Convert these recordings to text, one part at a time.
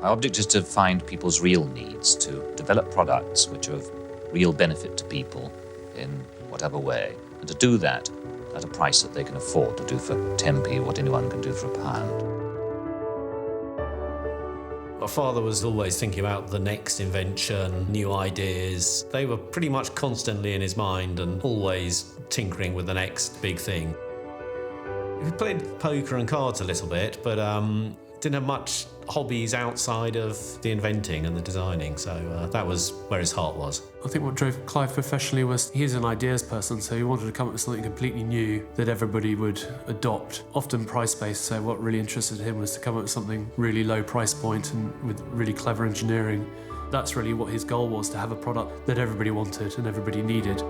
My object is to find people's real needs, to develop products which are of real benefit to people in whatever way, and to do that at a price that they can afford, to do for 10p what anyone can do for £1. My father was always thinking about the next invention, new ideas. They were pretty much constantly in his mind and always tinkering with the next big thing. He played poker and cards a little bit, but didn't have much hobbies outside of the inventing and the designing, so that was where his heart was. I think what drove Clive professionally was he's an ideas person, so he wanted to come up with something completely new that everybody would adopt, often price-based, so what really interested him was to come up with something really low price point and with really clever engineering. That's really what his goal was, to have a product that everybody wanted and everybody needed.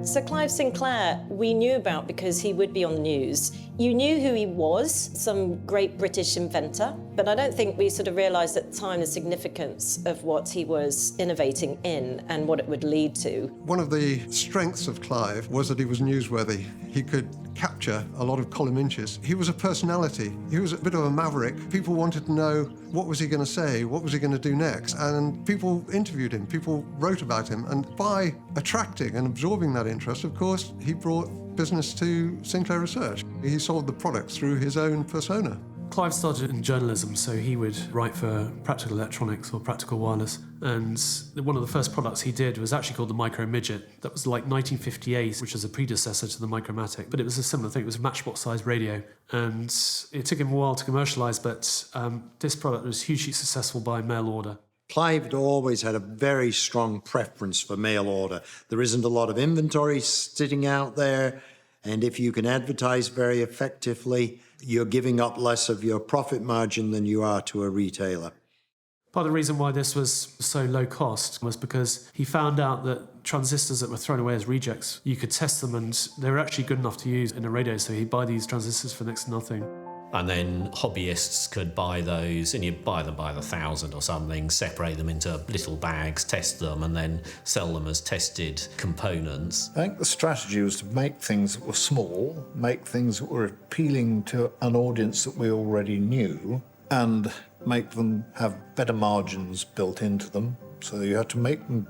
Sir Clive Sinclair, we knew about because he would be on the news. You knew who he was, some great British inventor, but I don't think we sort of realised at the time the significance of what he was innovating in and what it would lead to. One of the strengths of Clive was that he was newsworthy. He could capture a lot of column inches. He was a personality. He was a bit of a maverick. People wanted to know what was he going to say, what was he going to do next, and people interviewed him, people wrote about him, and by attracting and absorbing that interest, of course, he brought business to Sinclair Research. He sold the products through his own persona. Clive started in journalism, so he would write for Practical Electronics or Practical Wireless, and one of the first products he did was actually called the Micro Midget. That was like 1958, which was a predecessor to the Micromatic, but it was a similar thing. It was a matchbox-sized radio, and it took him a while to commercialise, but this product was hugely successful by mail order. Clive had always had a very strong preference for mail order. There isn't a lot of inventory sitting out there, and if you can advertise very effectively, you're giving up less of your profit margin than you are to a retailer. Part of the reason why this was so low cost was because he found out that transistors that were thrown away as rejects, you could test them and they were actually good enough to use in a radio, so he'd buy these transistors for next to nothing. And then hobbyists could buy those, and you buy them by the 1,000 or something, separate them into little bags, test them, and then sell them as tested components. I think the strategy was to make things that were small, make things that were appealing to an audience that we already knew, and make them have better margins built into them. So you had to make them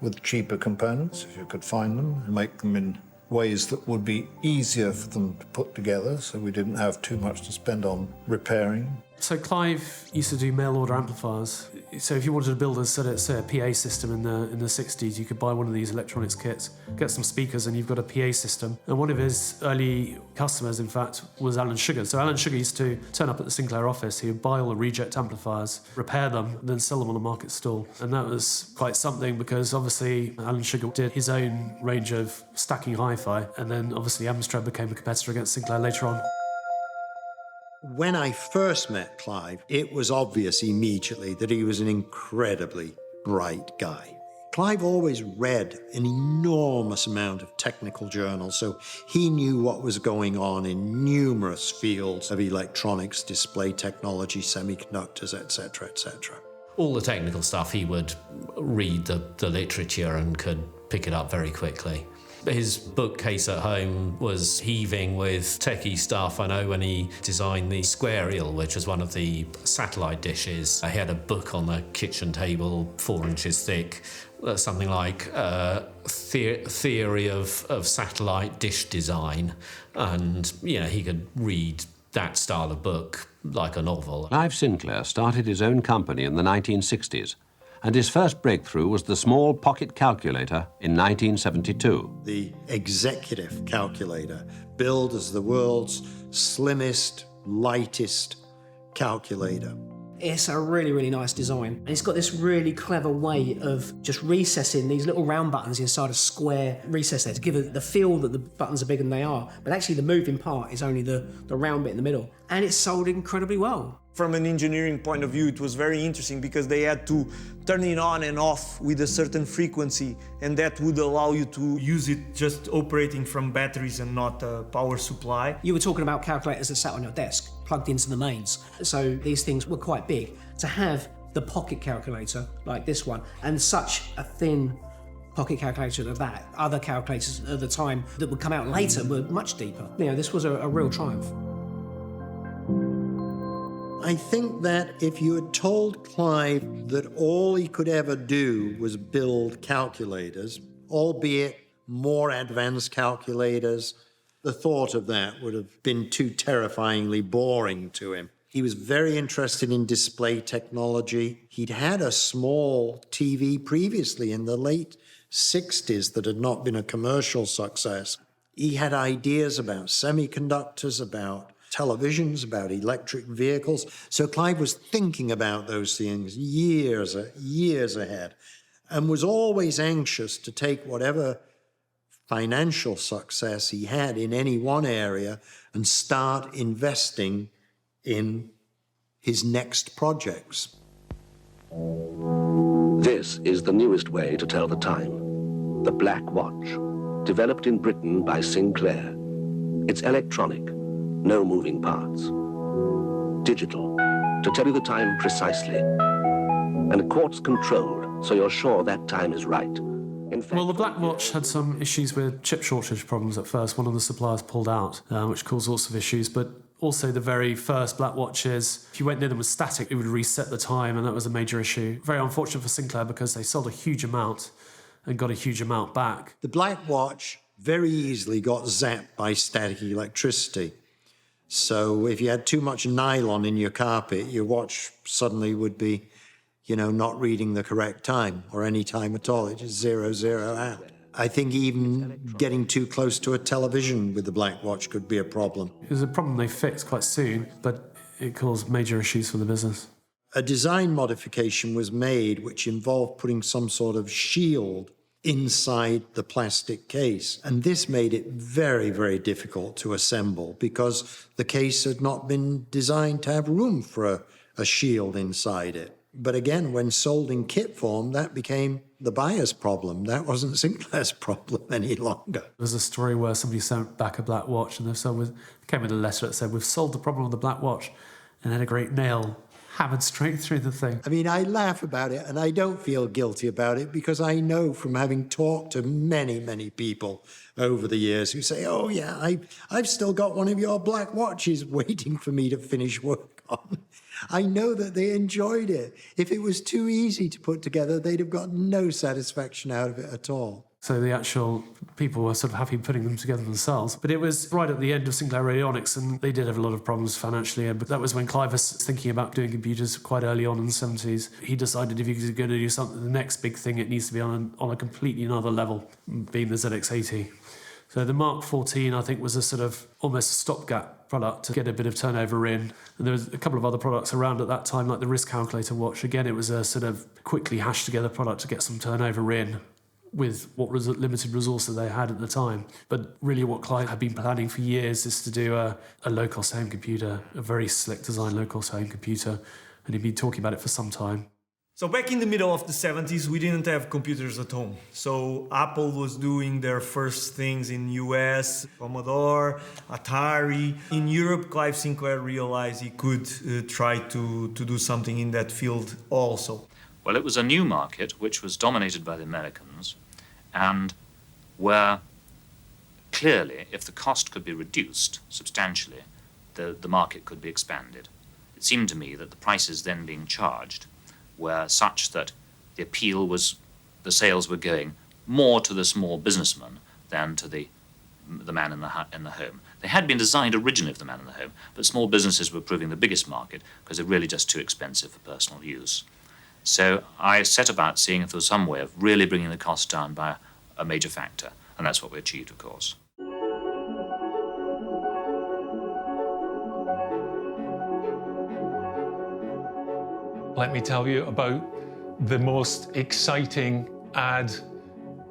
with cheaper components, if you could find them, and make them in ways that would be easier for them to put together, so we didn't have too much to spend on repairing. So Clive used to do mail order amplifiers. So if you wanted to build a say a PA system in the 60s, you could buy one of these electronics kits, get some speakers, and you've got a PA system. And one of his early customers, in fact, was Alan Sugar. So Alan Sugar used to turn up at the Sinclair office. He would buy all the reject amplifiers, repair them, and then sell them on a market stall. And that was quite something because obviously Alan Sugar did his own range of stacking hi-fi, and then obviously Amstrad became a competitor against Sinclair later on. When I first met Clive, it was obvious immediately that he was an incredibly bright guy. Clive always read an enormous amount of technical journals, so he knew what was going on in numerous fields of electronics, display technology, semiconductors, etc., etc. All the technical stuff, he would read the literature and could pick it up very quickly. His bookcase at home was heaving with techie stuff. I know when he designed the Square Eel, which was one of the satellite dishes, he had a book on the kitchen table, 4 inches thick, something like theory of satellite dish design. And, you know, he could read that style of book like a novel. Clive Sinclair started his own company in the 1960s, and his first breakthrough was the small pocket calculator in 1972. The executive calculator, billed as the world's slimmest, lightest calculator. It's a really, really nice design. And it's got this really clever way of just recessing these little round buttons inside a square recess there to give it the feel that the buttons are bigger than they are. But actually the moving part is only the round bit in the middle. And it's sold incredibly well. From an engineering point of view, it was very interesting because they had to turn it on and off with a certain frequency, and that would allow you to use it just operating from batteries and not a power supply. You were talking about calculators that sat on your desk, plugged into the mains. So these things were quite big. To have the pocket calculator like this one and such a thin pocket calculator of that, other calculators at the time that would come out later were much deeper. You know, this was a real triumph. I think that if you had told Clive that all he could ever do was build calculators, albeit more advanced calculators, the thought of that would have been too terrifyingly boring to him. He was very interested in display technology. He'd had a small TV previously in the late 60s that had not been a commercial success. He had ideas about semiconductors, about televisions, about electric vehicles. So Clive was thinking about those things years ahead and was always anxious to take whatever financial success he had in any one area and start investing in his next projects. This is the newest way to tell the time. The Black Watch, developed in Britain by Sinclair. It's electronic, no moving parts. Digital, to tell you the time precisely. And quartz controlled, so you're sure that time is right. In fact, Well, the Black Watch had some issues with chip shortage problems at first. One of the suppliers pulled out, which caused lots of issues. But also the very first Black Watches, if you went near them with static, it would reset the time, and that was a major issue. Very unfortunate for Sinclair because they sold a huge amount and got a huge amount back. The Black Watch very easily got zapped by static electricity. So if you had too much nylon in your carpet, your watch suddenly would be, not reading the correct time or any time at all. It just 0 out. I think even getting too close to a television with the Black Watch could be a problem. It was a problem they fixed quite soon, but it caused major issues for the business. A design modification was made which involved putting some sort of shield inside the plastic case. And this made it very, very difficult to assemble because the case had not been designed to have room for a shield inside it. But again, when sold in kit form, that became the buyer's problem. That wasn't Sinclair's problem any longer. There was a story where somebody sent back a Black Watch and they came with a letter that said, "We've solved the problem of the Black Watch," and had a great nail hammered straight through the thing. I mean, I laugh about it and I don't feel guilty about it because I know from having talked to many, many people over the years who say, "Oh yeah, I've still got one of your Black Watches waiting for me to finish work on." I know that they enjoyed it. If it was too easy to put together, they'd have got no satisfaction out of it at all. So the actual people were sort of happy putting them together themselves. But it was right at the end of Sinclair Radionics, and they did have a lot of problems financially. But that was when Clive was thinking about doing computers quite early on in the 70s. He decided if he was going to do something, the next big thing, it needs to be on a completely another level, being the ZX80. So the Mark 14, I think, was a sort of almost a stopgap product to get a bit of turnover in. And there was a couple of other products around at that time, like the Risk Calculator watch. Again, it was a sort of quickly hashed together product to get some turnover in with what was limited resources they had at the time. But really what Clive had been planning for years is to do a low-cost home computer, a very slick design low-cost home computer. And he'd been talking about it for some time. So back in the middle of the 70s, we didn't have computers at home. So Apple was doing their first things in US, Commodore, Atari. In Europe, Clive Sinclair realized he could try to do something in that field also. Well, it was a new market which was dominated by the Americans, and where clearly, if the cost could be reduced substantially, the market could be expanded. It seemed to me that the prices then being charged were such that the appeal was, the sales were going more to the small businessman than to the man in the home. They had been designed originally for the man in the home, but small businesses were proving the biggest market because they're really just too expensive for personal use. So I set about seeing if there was some way of really bringing the cost down by a major factor, and that's what we achieved, of course. Let me tell you about the most exciting ad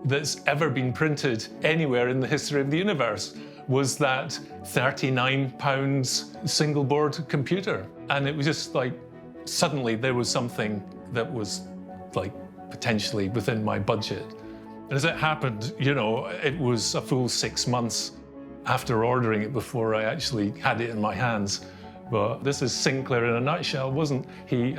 that's ever been printed anywhere in the history of the universe. Was that £39 single board computer. And it was just like, suddenly there was something that was like potentially within my budget. And as it happened, you know, it was a full 6 months after ordering it before I actually had it in my hands. But this is Sinclair in a nutshell, wasn't he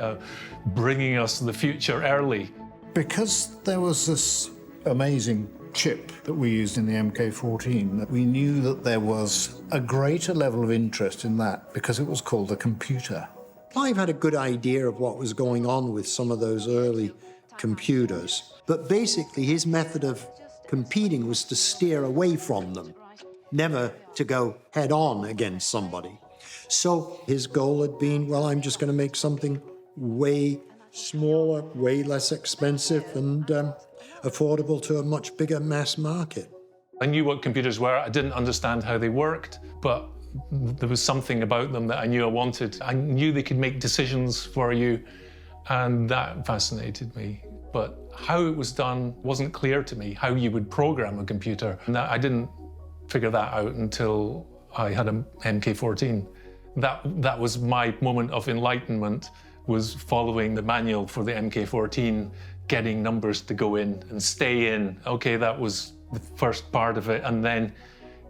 bringing us the future early? Because there was this amazing chip that we used in the MK14, that we knew that there was a greater level of interest in that because it was called a computer. Clive had a good idea of what was going on with some of those early computers, but basically his method of competing was to steer away from them, never to go head-on against somebody. So his goal had been, well, I'm just going to make something way smaller, way less expensive and affordable to a much bigger mass market. I knew what computers were. I didn't understand how they worked, but there was something about them that I knew I wanted. I knew they could make decisions for you, and that fascinated me. But how it was done wasn't clear to me, how you would program a computer. And I didn't figure that out until I had an MK14. That was my moment of enlightenment, was following the manual for the MK14, getting numbers to go in and stay in. Okay, that was the first part of it, and then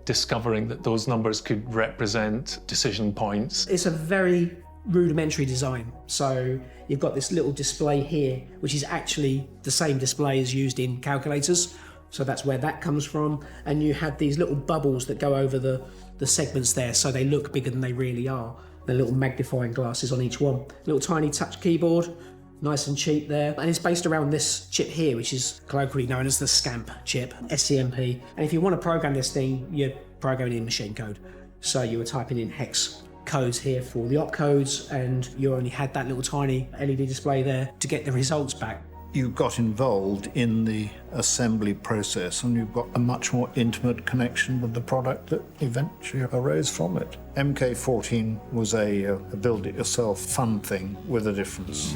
discovering that those numbers could represent decision points. It's a very rudimentary design. So you've got this little display here, which is actually the same display as used in calculators. So that's where that comes from. And you had these little bubbles that go over the segments there, so they look bigger than they really are. The little magnifying glasses on each one. Little tiny touch keyboard, nice and cheap there. And it's based around this chip here, which is colloquially known as the SCAMP chip, SCMP. And if you want to program this thing, you're programming in machine code. So you were typing in hex codes here for the opcodes, and you only had that little tiny LED display there to get the results back. You got involved in the assembly process and you've got a much more intimate connection with the product that eventually arose from it. MK14 was a build-it-yourself fun thing with a difference.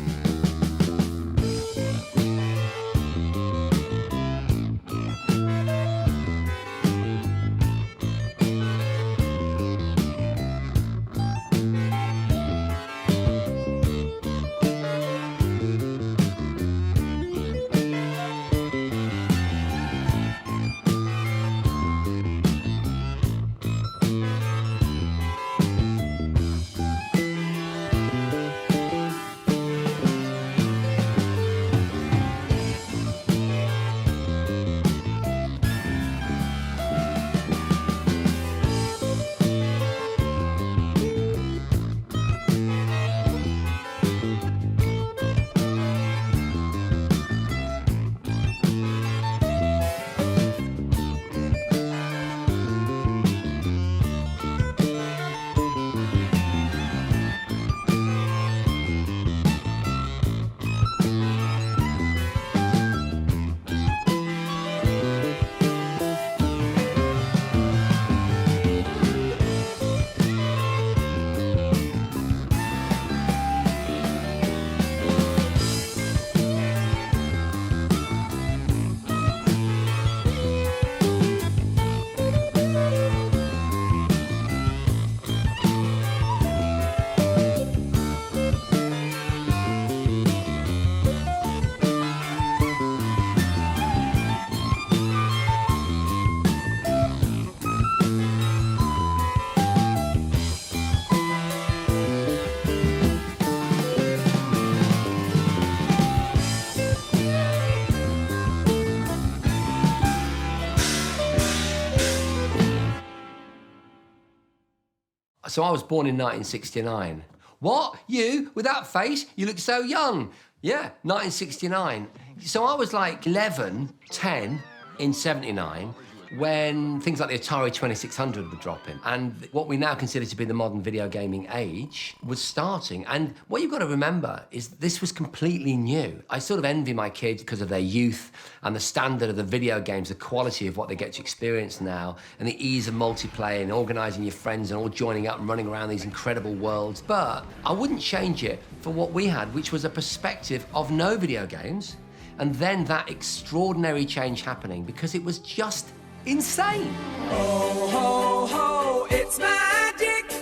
So I was born in 1969. What? You? With that face? You look so young. Yeah, 1969. So I was like 11, 10 in 79 when things like the Atari 2600 were dropping. And what we now consider to be the modern video gaming age was starting. And what you've got to remember is this was completely new. I sort of envy my kids because of their youth and the standard of the video games, the quality of what they get to experience now, and the ease of multiplayer and organising your friends and all joining up and running around these incredible worlds. But I wouldn't change it for what we had, which was a perspective of no video games, and then that extraordinary change happening because it was just insane. Ho, ho, ho, it's magic.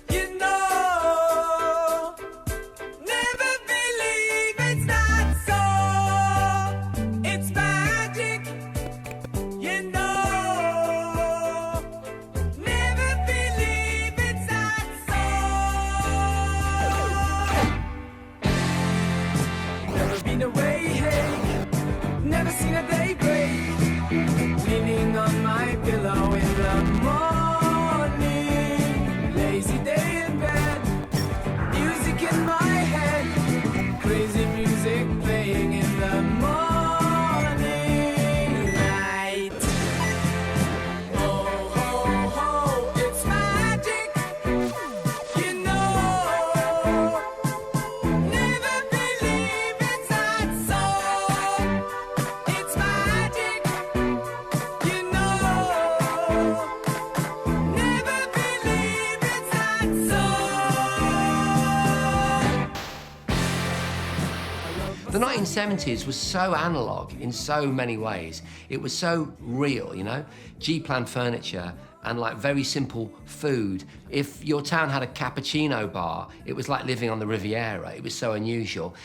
You know, never believe it's not so. It's magic. You know, never believe it's not so. Never been away, hey, never seen a day break. Leaning on my pillow in the morning, lazy day in bed, music in my head, crazy music playing in the morning light. Oh, ho, ho, it's magic, you know, never believe it's not so. It's magic. The 1970s was so analog in so many ways. It was so real, you know? G-plan furniture and like very simple food. If your town had a cappuccino bar, it was like living on the Riviera. It was so unusual.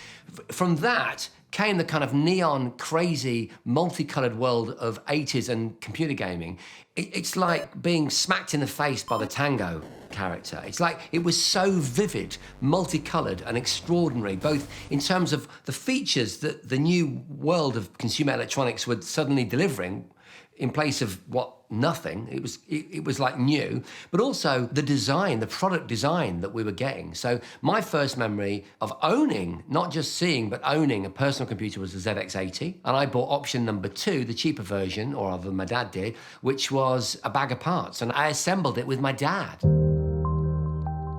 From that came the kind of neon, crazy, multicolored world of 80s and computer gaming. It's like being smacked in the face by the Tango character. It's like it was so vivid, multicolored and extraordinary, both in terms of the features that the new world of consumer electronics were suddenly delivering in place of nothing. It was like new, but also the design, the product design that we were getting. So my first memory of owning, not just seeing, but owning a personal computer was the ZX80. And I bought option number 2, the cheaper version, or rather my dad did, which was a bag of parts. And I assembled it with my dad.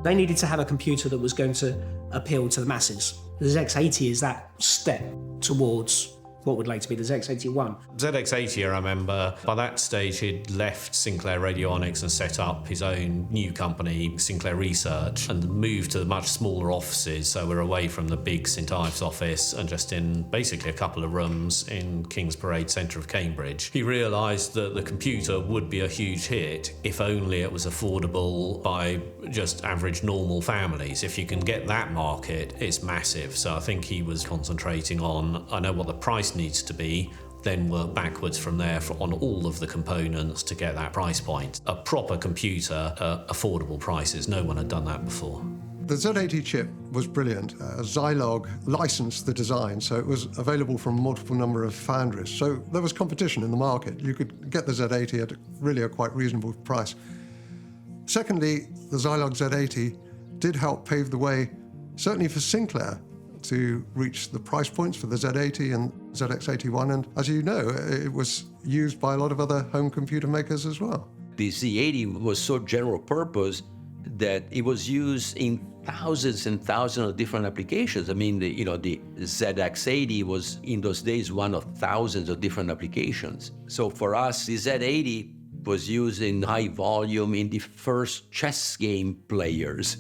They needed to have a computer that was going to appeal to the masses. The ZX80 is that step towards what would later be the ZX81. ZX80, I remember, by that stage he'd left Sinclair Radionics and set up his own new company, Sinclair Research, and moved to much smaller offices, so we're away from the big St Ives office and just in basically a couple of rooms in King's Parade centre of Cambridge. He realised that the computer would be a huge hit if only it was affordable by just average normal families. If you can get that market, it's massive. So I think he was concentrating on, I know what the price needs to be, then work backwards from there on all of the components to get that price point. A proper computer, affordable prices. No one had done that before. The Z80 chip was brilliant. Zilog licensed the design, so it was available from a multiple number of foundries. So there was competition in the market. You could get the Z80 at really a quite reasonable price. Secondly, the Zilog Z80 did help pave the way, certainly for Sinclair, to reach the price points for the Z80 and ZX81. And as you know, it was used by a lot of other home computer makers as well. The Z80 was so general purpose that it was used in thousands and thousands of different applications. I mean, the ZX80 was in those days one of thousands of different applications. So for us, the Z80 was used in high volume in the first chess game players.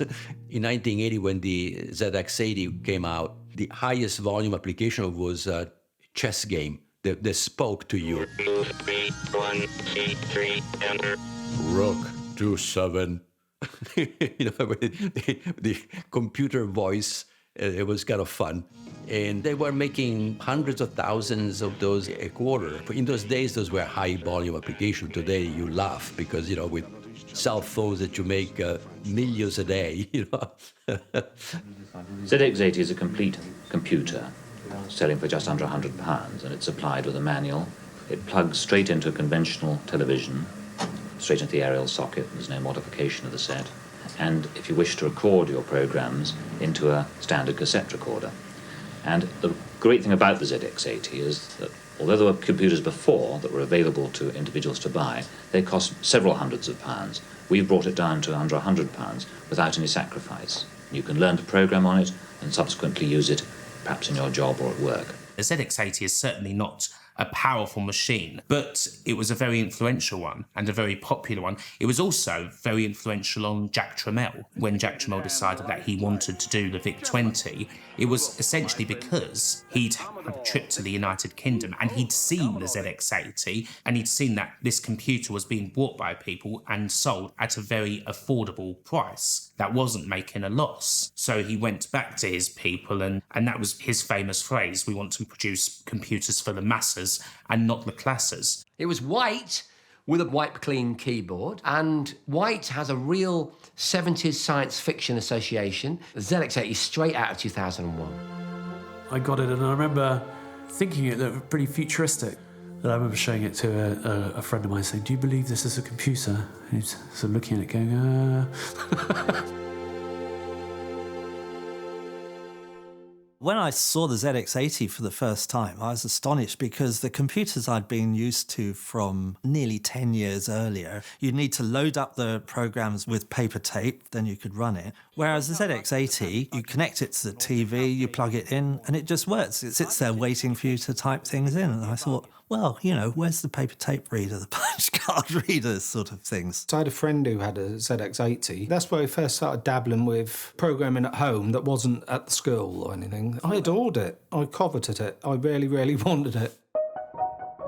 In 1980, when the ZX80 came out, the highest volume application was a chess game that spoke to you. 2, 3, 1, 8, 3, enter. Rook 2-7. The computer voice, it was kind of fun. And they were making hundreds of thousands of those a quarter. In those days, those were high volume applications. Today, you laugh because, with cell phones that you make millions a day, ZX80 is a complete computer, selling for just under £100, and it's supplied with a manual. It plugs straight into a conventional television, straight into the aerial socket. There's no modification of the set. And if you wish to record your programs into a standard cassette recorder. And the great thing about the ZX80 is that although there were computers before that were available to individuals to buy, they cost several hundreds of pounds. We've brought it down to under £100 without any sacrifice. You can learn to program on it and subsequently use it perhaps in your job or at work. The ZX80 is certainly not a powerful machine, but it was a very influential one and a very popular one. It was also very influential on Jack Tramiel. When Jack Tramiel decided that he wanted to do the VIC-20, it was essentially because he'd had a trip to the United Kingdom and he'd seen the ZX80 and he'd seen that this computer was being bought by people and sold at a very affordable price that wasn't making a loss. So he went back to his people and that was his famous phrase, "We want to produce computers for the masses and not the classes." It was white with a wipe clean keyboard, and white has a real 70s science fiction association. The ZX80 is straight out of 2001. I got it and I remember thinking it looked pretty futuristic. And I remember showing it to a friend of mine saying, "Do you believe this is a computer?" And he's sort of looking at it going, When I saw the ZX80 for the first time, I was astonished because the computers I'd been used to from nearly 10 years earlier, you'd need to load up the programs with paper tape, then you could run it. Whereas the ZX80, you connect it to the TV, you plug it in, and it just works. It sits there waiting for you to type things in. And I thought, well, you know, where's the paper tape reader, the punch card reader sort of things? So I had a friend who had a ZX80. That's where I first started dabbling with programming at home that wasn't at the school or anything. I adored it. I coveted it. I really, really wanted it.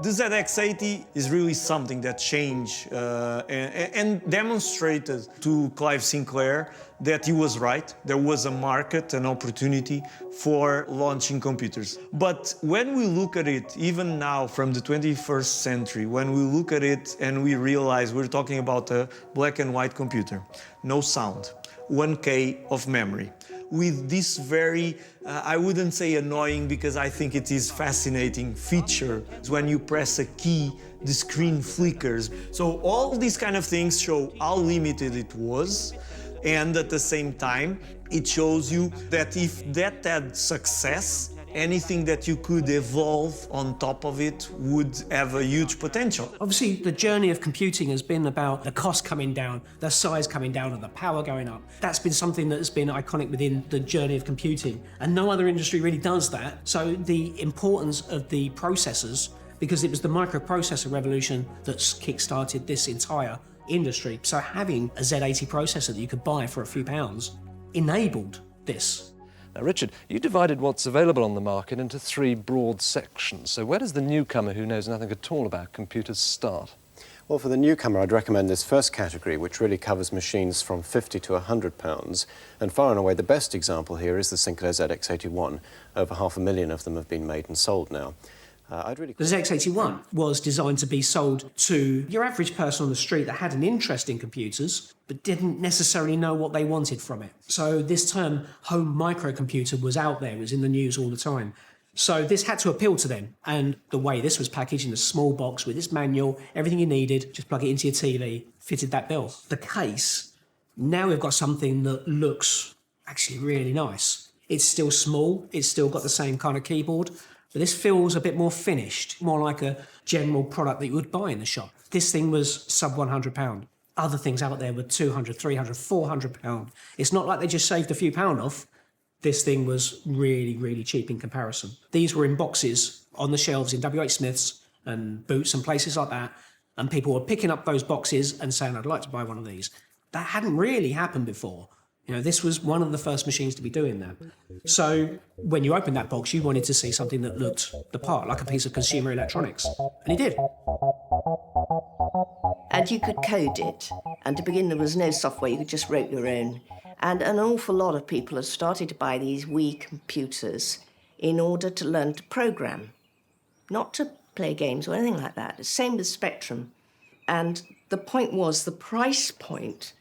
The ZX80 is really something that changed and demonstrated to Clive Sinclair that he was right. There was a market, an opportunity for launching computers. But when we look at it, even now from the 21st century, when we look at it and we realize we're talking about a black and white computer, no sound, 1K of memory, with this very, I wouldn't say annoying because I think it is fascinating feature. When you press a key, the screen flickers. So all these kind of things show how limited it was. And at the same time, it shows you that if that had success, anything that you could evolve on top of it would have a huge potential. Obviously, the journey of computing has been about the cost coming down, the size coming down, and the power going up. That's been something that's been iconic within the journey of computing, and no other industry really does that. So the importance of the processors, because it was the microprocessor revolution that's kick-started this entire industry. So having a Z80 processor that you could buy for a few pounds enabled this. Now, Richard, you divided what's available on the market into three broad sections. So where does the newcomer who knows nothing at all about computers start? Well, for the newcomer, I'd recommend this first category, which really covers machines from £50 to £100. And far and away, the best example here is the Sinclair ZX81. Over 500,000 of them have been made and sold now. The ZX81 was designed to be sold to your average person on the street that had an interest in computers, but didn't necessarily know what they wanted from it. So this term, home microcomputer, was out there, it was in the news all the time. So this had to appeal to them. And the way this was packaged in a small box with this manual, everything you needed, just plug it into your TV, fitted that bill. The case, now we've got something that looks actually really nice. It's still small, it's still got the same kind of keyboard, but this feels a bit more finished, more like a general product that you would buy in the shop. This thing was sub £100. Other things out there were £200, £300, £400. It's not like they just saved a few pound off. This thing was really, really cheap in comparison. These were in boxes on the shelves in WH Smith's and Boots and places like that, and people were picking up those boxes and saying, "I'd like to buy one of these." That hadn't really happened before. You know, this was one of the first machines to be doing that. So when you opened that box, you wanted to see something that looked the part, like a piece of consumer electronics. And it did. And you could code it. And to begin, there was no software, you could just write your own. And an awful lot of people have started to buy these Wii computers in order to learn to program, not to play games or anything like that. Same with Spectrum. And the point was, the price point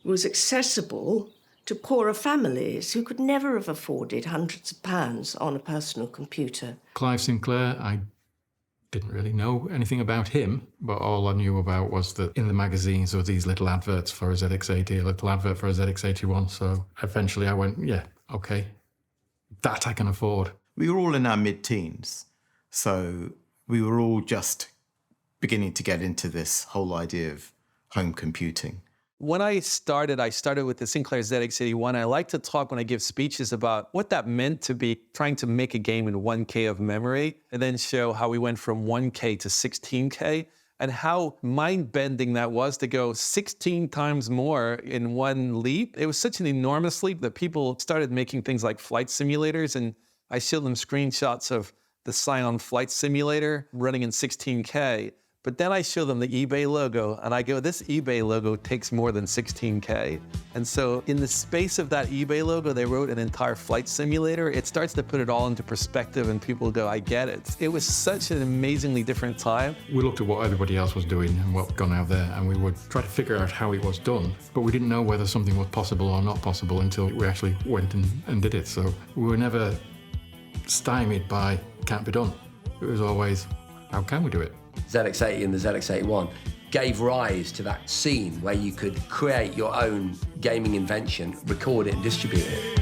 was accessible to poorer families who could never have afforded hundreds of pounds on a personal computer. Clive Sinclair, I didn't really know anything about him, but all I knew about was that in the magazines there were these little adverts for a ZX80, a little advert for a ZX81. So eventually I went, yeah, okay, that I can afford. We were all in our mid-teens, so we were all just beginning to get into this whole idea of home computing. When I started with the Sinclair ZX81. I like to talk when I give speeches about what that meant to be trying to make a game in 1K of memory, and then show how we went from 1K to 16K, and how mind-bending that was to go 16 times more in one leap. It was such an enormous leap that people started making things like flight simulators, and I showed them screenshots of the Scion flight simulator running in 16K. But then I show them the eBay logo, and I go, this eBay logo takes more than 16K. And so in the space of that eBay logo, they wrote an entire flight simulator. It starts to put it all into perspective, and people go, I get it. It was such an amazingly different time. We looked at what everybody else was doing and what had gone out there, and we would try to figure out how it was done. But we didn't know whether something was possible or not possible until we actually went and did it. So we were never stymied by can't be done. It was always, how can we do it? ZX80 and the ZX81 gave rise to that scene where you could create your own gaming invention, record it and distribute it.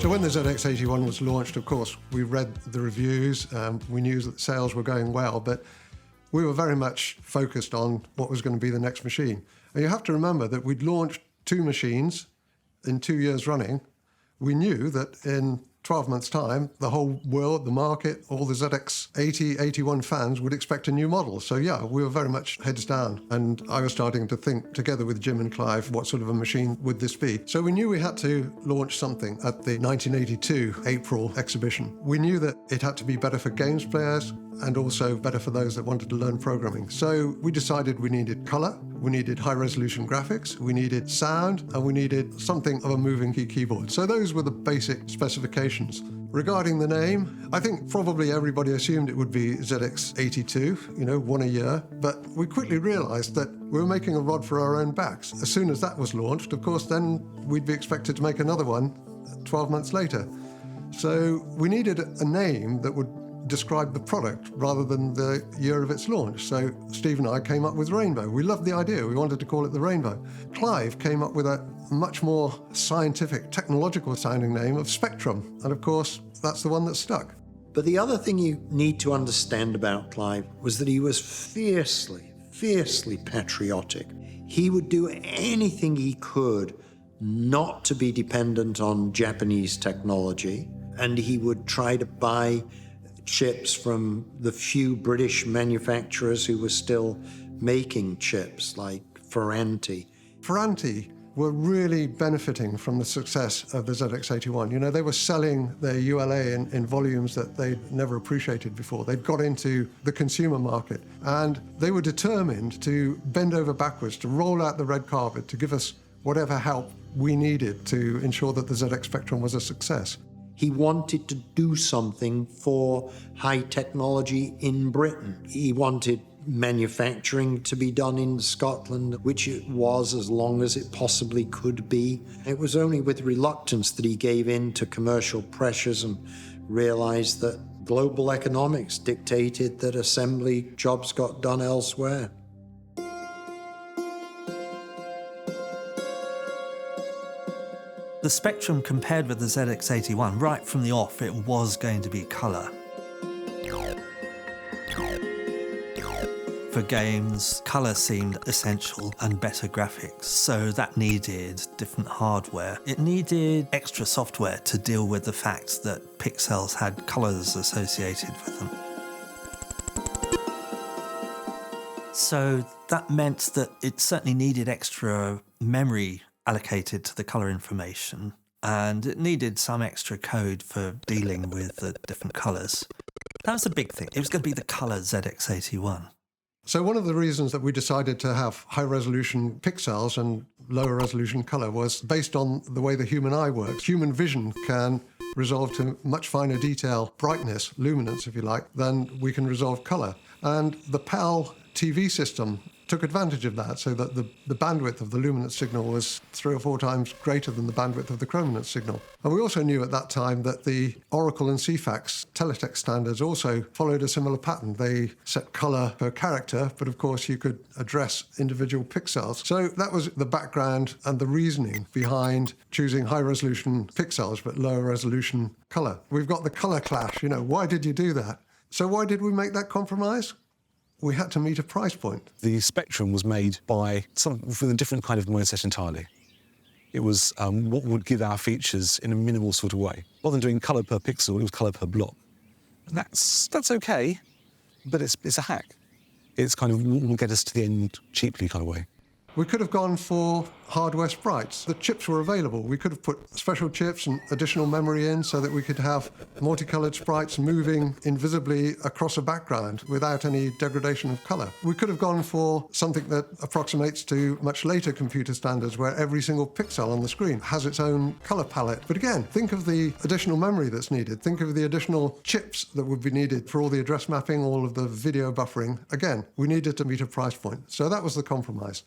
When the ZX81 was launched, of course, we read the reviews, we knew that sales were going well, but we were very much focused on what was going to be the next machine. And you have to remember that we'd launched 2 machines in 2 years running. We knew that in 12 months' time, the whole world, the market, all the ZX80, 81 fans would expect a new model. So yeah, we were very much heads down. And I was starting to think, together with Jim and Clive, what sort of a machine would this be? So we knew we had to launch something at the 1982 April exhibition. We knew that it had to be better for games players and also better for those that wanted to learn programming. So we decided we needed color, we needed high-resolution graphics, we needed sound, and we needed something of a moving key keyboard. So those were the basic specifications. Regarding the name, I think probably everybody assumed it would be ZX82, one a year, but we quickly realized that we were making a rod for our own backs. As soon as that was launched, of course, then we'd be expected to make another one 12 months later. So we needed a name that would describe the product rather than the year of its launch. So Steve and I came up with Rainbow. We loved the idea. We wanted to call it the Rainbow. Clive came up with a much more scientific, technological sounding name of Spectrum. And of course, that's the one that stuck. But the other thing you need to understand about Clive was that he was fiercely patriotic. He would do anything he could not to be dependent on Japanese technology, and he would try to buy chips from the few British manufacturers who were still making chips, like Ferranti. Ferranti were really benefiting from the success of the ZX81. They were selling their ULA in volumes that they'd never appreciated before. They'd got into the consumer market, and they were determined to bend over backwards, to roll out the red carpet, to give us whatever help we needed to ensure that the ZX Spectrum was a success. He wanted to do something for high technology in Britain. He wanted manufacturing to be done in Scotland, which it was as long as it possibly could be. It was only with reluctance that he gave in to commercial pressures and realized that global economics dictated that assembly jobs got done elsewhere. The Spectrum compared with the ZX81, right from the off, it was going to be colour. For games, colour seemed essential and better graphics, so that needed different hardware. It needed extra software to deal with the fact that pixels had colours associated with them. So that meant that it certainly needed extra memory allocated to the colour information, and it needed some extra code for dealing with the different colours. That was a big thing. It was going to be the colour ZX81. So one of the reasons that we decided to have high-resolution pixels and lower-resolution colour was based on the way the human eye works. Human vision can resolve to much finer detail, brightness, luminance, if you like, than we can resolve colour. And the PAL TV system took advantage of that, so that the bandwidth of the luminance signal was 3 or 4 times greater than the bandwidth of the chrominance signal. And we also knew at that time that the Oracle and CFAX teletext standards also followed a similar pattern. They set colour per character, but of course you could address individual pixels. So that was the background and the reasoning behind choosing high-resolution pixels but lower-resolution colour. We've got the colour clash, why did you do that? So why did we make that compromise? We had to meet a price point. The Spectrum was made by with a different kind of mindset entirely. It was what would give our features in a minimal sort of way. Rather than doing colour per pixel, it was colour per block. And that's okay, but it's a hack. It's kind of what will get us to the end cheaply kind of way. We could have gone for hardware sprites. The chips were available. We could have put special chips and additional memory in so that we could have multicoloured sprites moving invisibly across a background without any degradation of colour. We could have gone for something that approximates to much later computer standards where every single pixel on the screen has its own colour palette. But again, think of the additional memory that's needed. Think of the additional chips that would be needed for all the address mapping, all of the video buffering. Again, we needed to meet a price point. So that was the compromise.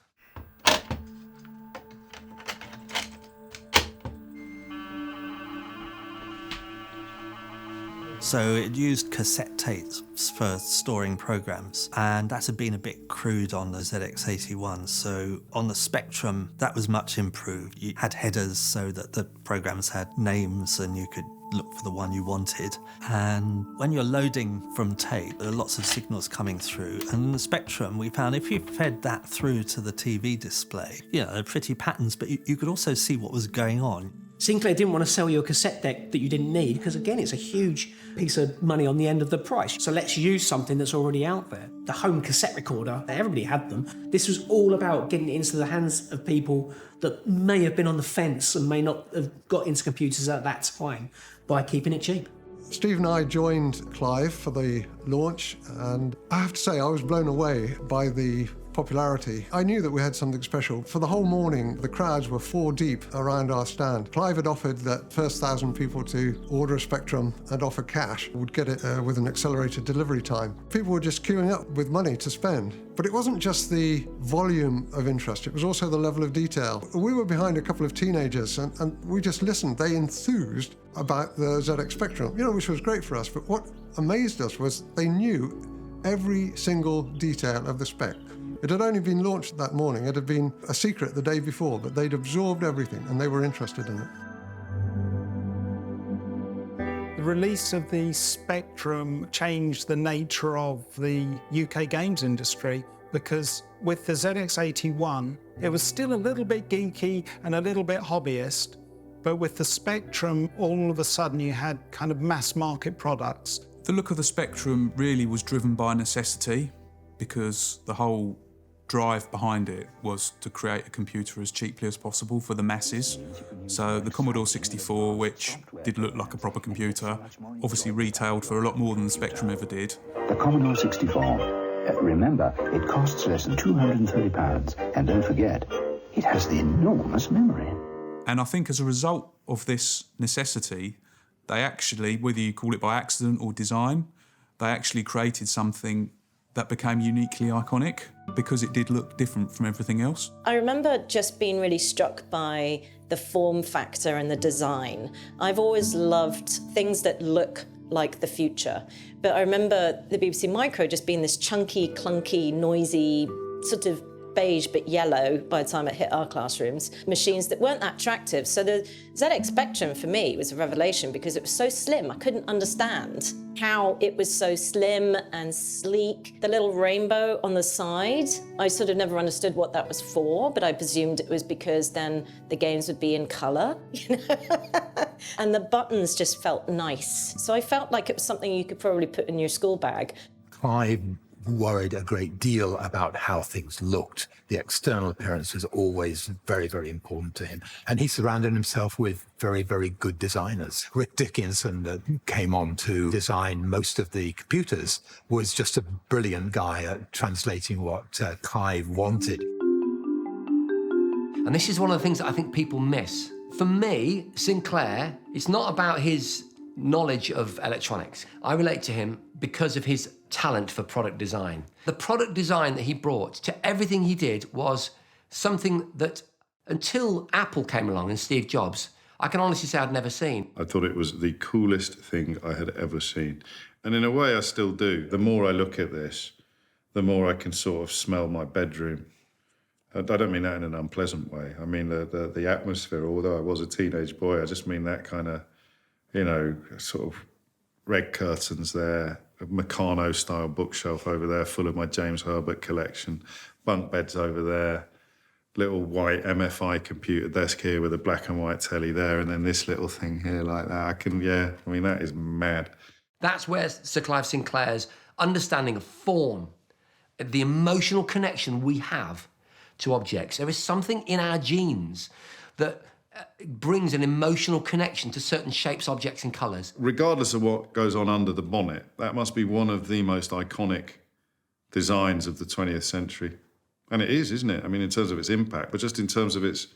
So it used cassette tapes for storing programs, and that had been a bit crude on the ZX81. So on the Spectrum, that was much improved. You had headers so that the programs had names and you could look for the one you wanted. And when you're loading from tape, there are lots of signals coming through. And in the Spectrum, we found if you fed that through to the TV display, they're pretty patterns, but you could also see what was going on. Sinclair didn't want to sell you a cassette deck that you didn't need because, again, it's a huge piece of money on the end of the price. So let's use something that's already out there. The home cassette recorder, everybody had them. This was all about getting it into the hands of people that may have been on the fence and may not have got into computers at that time by keeping it cheap. Steve and I joined Clive for the launch, and I have to say I was blown away by the popularity. I knew that we had something special. For the whole morning, the crowds were 4 deep around our stand. Clive had offered that first 1,000 people to order a Spectrum and offer cash would get it with an accelerated delivery time. People were just queuing up with money to spend. But it wasn't just the volume of interest, it was also the level of detail. We were behind a couple of teenagers and we just listened. They enthused about the ZX Spectrum, which was great for us. But what amazed us was they knew every single detail of the spec. It had only been launched that morning. It had been a secret the day before, but they'd absorbed everything and they were interested in it. The release of the Spectrum changed the nature of the UK games industry because with the ZX81, it was still a little bit geeky and a little bit hobbyist, but with the Spectrum, all of a sudden you had kind of mass market products. The look of the Spectrum really was driven by necessity because the whole drive behind it was to create a computer as cheaply as possible for the masses. So the Commodore 64, which did look like a proper computer, obviously retailed for a lot more than the Spectrum ever did. The Commodore 64. Remember, it costs less than £230, and don't forget, it has the enormous memory. And I think as a result of this necessity, they actually, whether you call it by accident or design, they actually created something that became uniquely iconic because it did look different from everything else. I remember just being really struck by the form factor and the design. I've always loved things that look like the future, but I remember the BBC Micro just being this chunky, clunky, noisy, sort of beige but yellow by the time it hit our classrooms, machines that weren't that attractive. So the ZX Spectrum for me was a revelation because it was so slim. I couldn't understand how it was so slim and sleek. The little rainbow on the side, I sort of never understood what that was for, but I presumed it was because then the games would be in colour, And the buttons just felt nice. So I felt like it was something you could probably put in your school bag. Clive worried a great deal about how things looked. The external appearance was always very, very important to him. And he surrounded himself with very, very good designers. Rick Dickinson, that came on to design most of the computers, was just a brilliant guy at translating what Clive wanted. And this is one of the things that I think people miss. For me, Sinclair, it's not about his knowledge of electronics. I relate to him because of his talent for product design. The product design that he brought to everything he did was something that, until Apple came along and Steve Jobs, I can honestly say I'd never seen. I thought it was the coolest thing I had ever seen. And in a way, I still do. The more I look at this, the more I can sort of smell my bedroom. I don't mean that in an unpleasant way. I mean the atmosphere, although I was a teenage boy, I just mean that kind of, you know, sort of red curtains there, a Meccano-style bookshelf over there full of my James Herbert collection, bunk beds over there, little white MFI computer desk here with a black and white telly there, and then this little thing here like that. I mean, that is mad. That's where Sir Clive Sinclair's understanding of form, the emotional connection we have to objects. There is something in our genes that brings an emotional connection to certain shapes, objects and colours. Regardless of what goes on under the bonnet, that must be one of the most iconic designs of the 20th century. And it is, isn't it? I mean, in terms of its impact, but just in terms of its...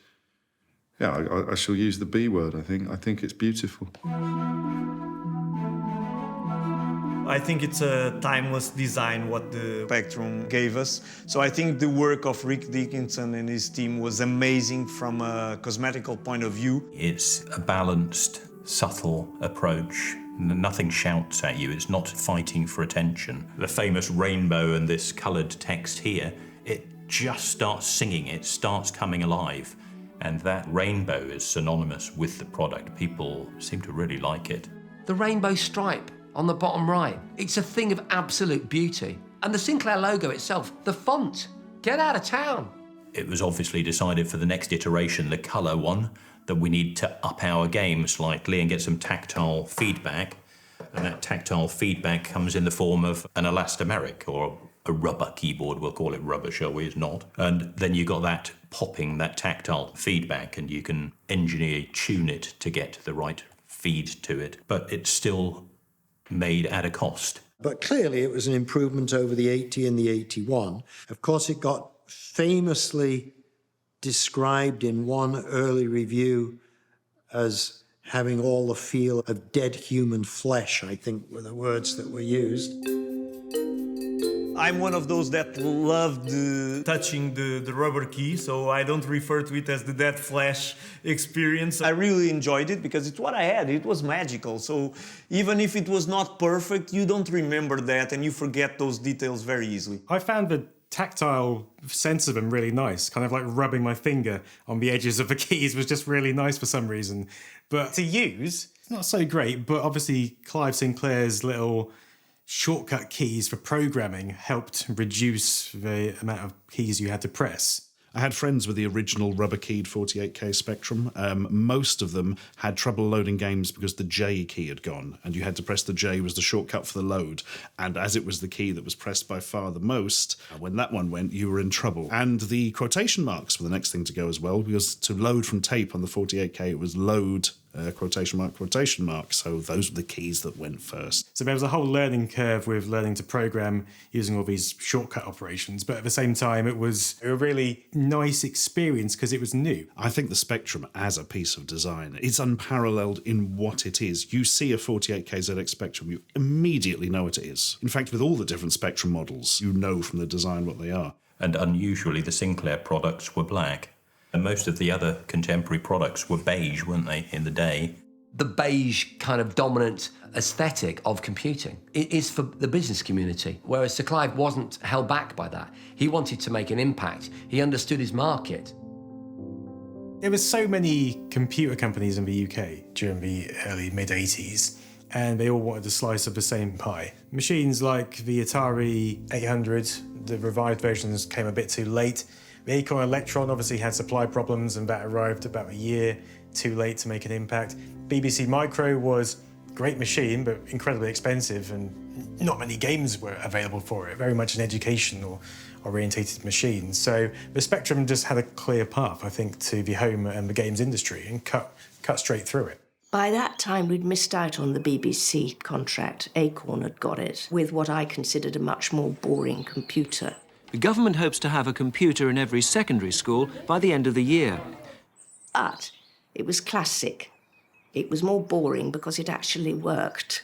Yeah, I shall use the B word, I think. I think it's beautiful. I think it's a timeless design, what the Spectrum gave us. So I think the work of Rick Dickinson and his team was amazing from a cosmetical point of view. It's a balanced, subtle approach. Nothing shouts at you. It's not fighting for attention. The famous rainbow and this coloured text here, it just starts singing. It starts coming alive. And that rainbow is synonymous with the product. People seem to really like it. The rainbow stripe on the bottom right. It's a thing of absolute beauty. And the Sinclair logo itself, the font, get out of town. It was obviously decided for the next iteration, the colour one, that we need to up our game slightly and get some tactile feedback. And that tactile feedback comes in the form of an elastomeric or a rubber keyboard. We'll call it rubber, shall we? It's not. And then you got that popping, that tactile feedback, and you can engineer, tune it to get the right feed to it. But it's still made at a cost. But clearly it was an improvement over the 80 and the 81. Of course, it got famously described in one early review as having all the feel of dead human flesh, I think were the words that were used. I'm one of those that loved touching the rubber key, so I don't refer to it as the dead flesh experience. I really enjoyed it because it's what I had. It was magical. So even if it was not perfect, you don't remember that and you forget those details very easily. I found the tactile sense of them really nice. Kind of like rubbing my finger on the edges of the keys was just really nice for some reason. But to use, it's not so great. But obviously Clive Sinclair's little shortcut keys for programming helped reduce the amount of keys you had to press. I had friends with the original rubber-keyed 48K Spectrum. Most of them had trouble loading games because the J key had gone, and you had to press the J was the shortcut for the load. And as it was the key that was pressed by far the most, when that one went, you were in trouble. And the quotation marks were the next thing to go as well, because to load from tape on the 48K, it was load, quotation mark, so those were the keys that went first. So there was a whole learning curve with learning to program using all these shortcut operations, but at the same time it was a really nice experience because it was new. I think the Spectrum as a piece of design is unparalleled in what it is. You see a 48K ZX Spectrum, you immediately know what it is. In fact, with all the different Spectrum models, you know from the design what they are. And unusually, the Sinclair products were black. And most of the other contemporary products were beige, weren't they, in the day? The beige kind of dominant aesthetic of computing is for the business community, whereas Sir Clive wasn't held back by that. He wanted to make an impact. He understood his market. There were so many computer companies in the UK during the early mid-80s, and they all wanted a slice of the same pie. Machines like the Atari 800, the revived versions came a bit too late. The Acorn Electron obviously had supply problems, and that arrived about a year too late to make an impact. BBC Micro was Great machine, but incredibly expensive, and not many games were available for it. Very much an educational orientated machine. So the Spectrum just had a clear path, I think, to the home and the games industry, and cut straight through it. By that time, we'd missed out on the BBC contract. Acorn had got it, with what I considered a much more boring computer. The government hopes to have a computer in every secondary school by the end of the year. But it was classic. It was more boring because it actually worked.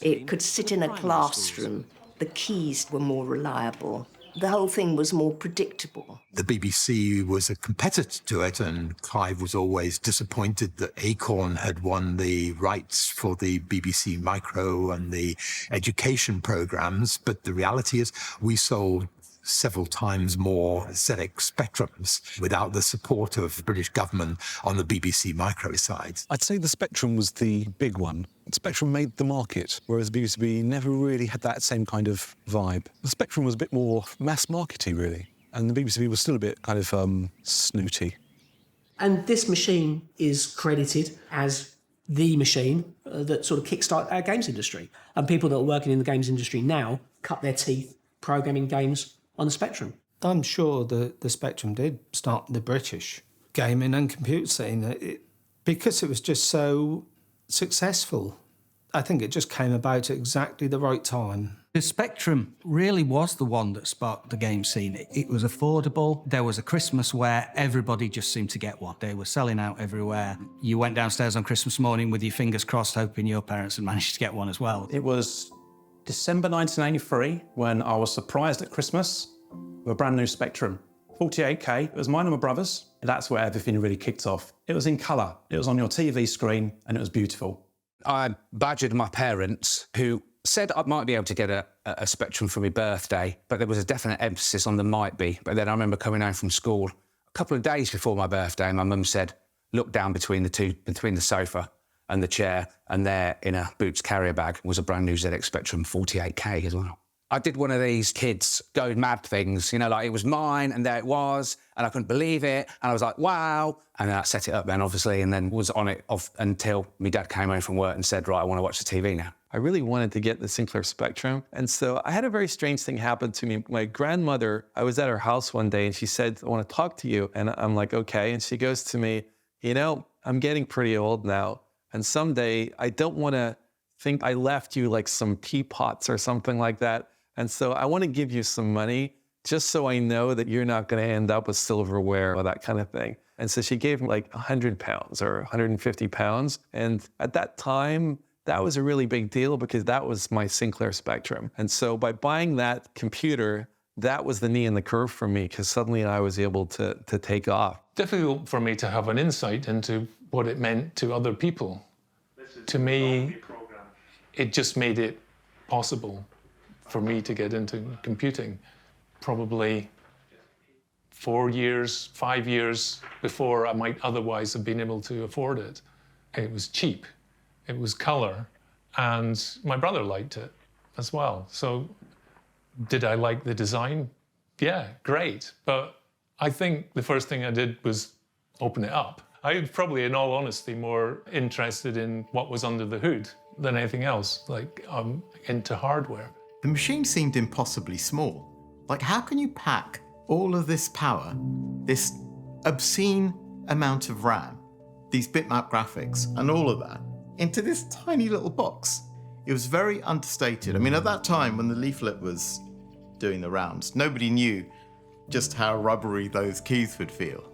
It could sit in a classroom. The keys were more reliable. The whole thing was more predictable. The BBC was a competitor to it, and Clive was always disappointed that Acorn had won the rights for the BBC Micro and the education programmes. But the reality is we sold several times more ZX Spectrums without the support of the British government on the BBC Micro side. I'd say the Spectrum was the big one. Spectrum made the market, whereas the BBC never really had that same kind of vibe. The Spectrum was a bit more mass-markety, really, and the BBC was still a bit kind of snooty. And this machine is credited as the machine that sort of kickstarted our games industry. And people that are working in the games industry now cut their teeth programming games on the Spectrum. I'm sure the Spectrum did start the British gaming and computer scene because it was just so successful. I think it just came about at exactly the right time. The Spectrum really was the one that sparked the game scene. It was affordable. There was a Christmas where everybody just seemed to get one. They were selling out everywhere. You went downstairs on Christmas morning with your fingers crossed, hoping your parents had managed to get one as well. It was December 1983 when I was surprised at Christmas with a brand new Spectrum. 48K, it was mine and my brother's. That's where everything really kicked off. It was in colour, it was on your TV screen, and it was beautiful. I badgered my parents, who said I might be able to get a Spectrum for my birthday, but there was a definite emphasis on the might be. But then I remember coming home from school a couple of days before my birthday, and my mum said, look down between the sofa and the chair, and there in a Boots carrier bag was a brand new ZX Spectrum 48K as well. I did one of these kids go mad things, like it was mine and there it was, and I couldn't believe it, and I was like, wow. And then I set it up then, obviously, and then was on it off until my dad came home from work and said, right, I want to watch the TV now. I really wanted to get the Sinclair Spectrum. And so I had a very strange thing happen to me. My grandmother, I was at her house one day and she said, I want to talk to you. And I'm like, okay. And she goes to me, I'm getting pretty old now. And someday I don't want to think I left you like some teapots or something like that. And so I want to give you some money just so I know that you're not going to end up with silverware or that kind of thing. And so she gave me like £100 or £150. And at that time, that was a really big deal because that was my Sinclair Spectrum. And so by buying that computer, that was the knee in the curve for me because suddenly I was able to take off. Difficult for me to have an insight into what it meant to other people. To me, it just made it possible for me to get into computing. Probably 4 years, 5 years before I might otherwise have been able to afford it. It was cheap, it was colour, and my brother liked it as well. So did I like the design? Yeah, great. But I think the first thing I did was open it up. I was probably, in all honesty, more interested in what was under the hood than anything else. Like, I'm into hardware. The machine seemed impossibly small. Like, how can you pack all of this power, this obscene amount of RAM, these bitmap graphics, and all of that, into this tiny little box? It was very understated. I mean, at that time, when the leaflet was doing the rounds, nobody knew just how rubbery those keys would feel.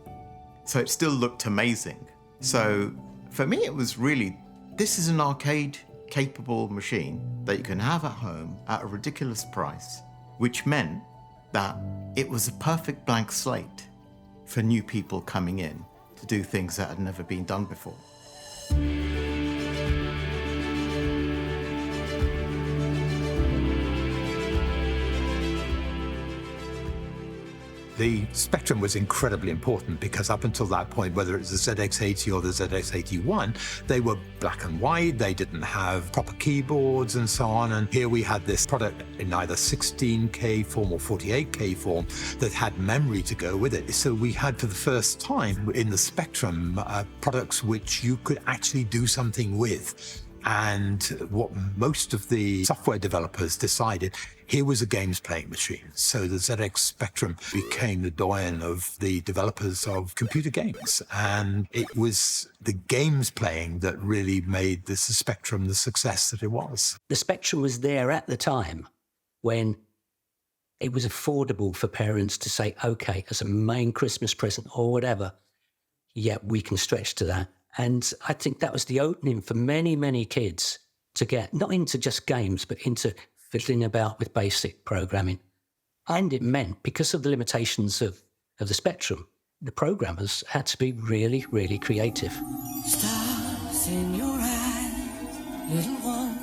So it still looked amazing. So for me, it was really, this is an arcade-capable machine that you can have at home at a ridiculous price, which meant that it was a perfect blank slate for new people coming in to do things that had never been done before. The Spectrum was incredibly important because up until that point, whether it was the ZX80 or the ZX81, they were black and white, they didn't have proper keyboards and so on. And here we had this product in either 16K form or 48K form that had memory to go with it. So we had for the first time in the Spectrum products which you could actually do something with. And what most of the software developers decided, here was a games playing machine. So the ZX Spectrum became the doyen of the developers of computer games. And it was the games playing that really made the Spectrum the success that it was. The Spectrum was there at the time when it was affordable for parents to say, OK, as a main Christmas present or whatever, yeah, we can stretch to that. And I think that was the opening for many, many kids to get not into just games, but into fiddling about with basic programming. And it meant, because of the limitations of the Spectrum, the programmers had to be really, really creative. Stars in your eyes, little one,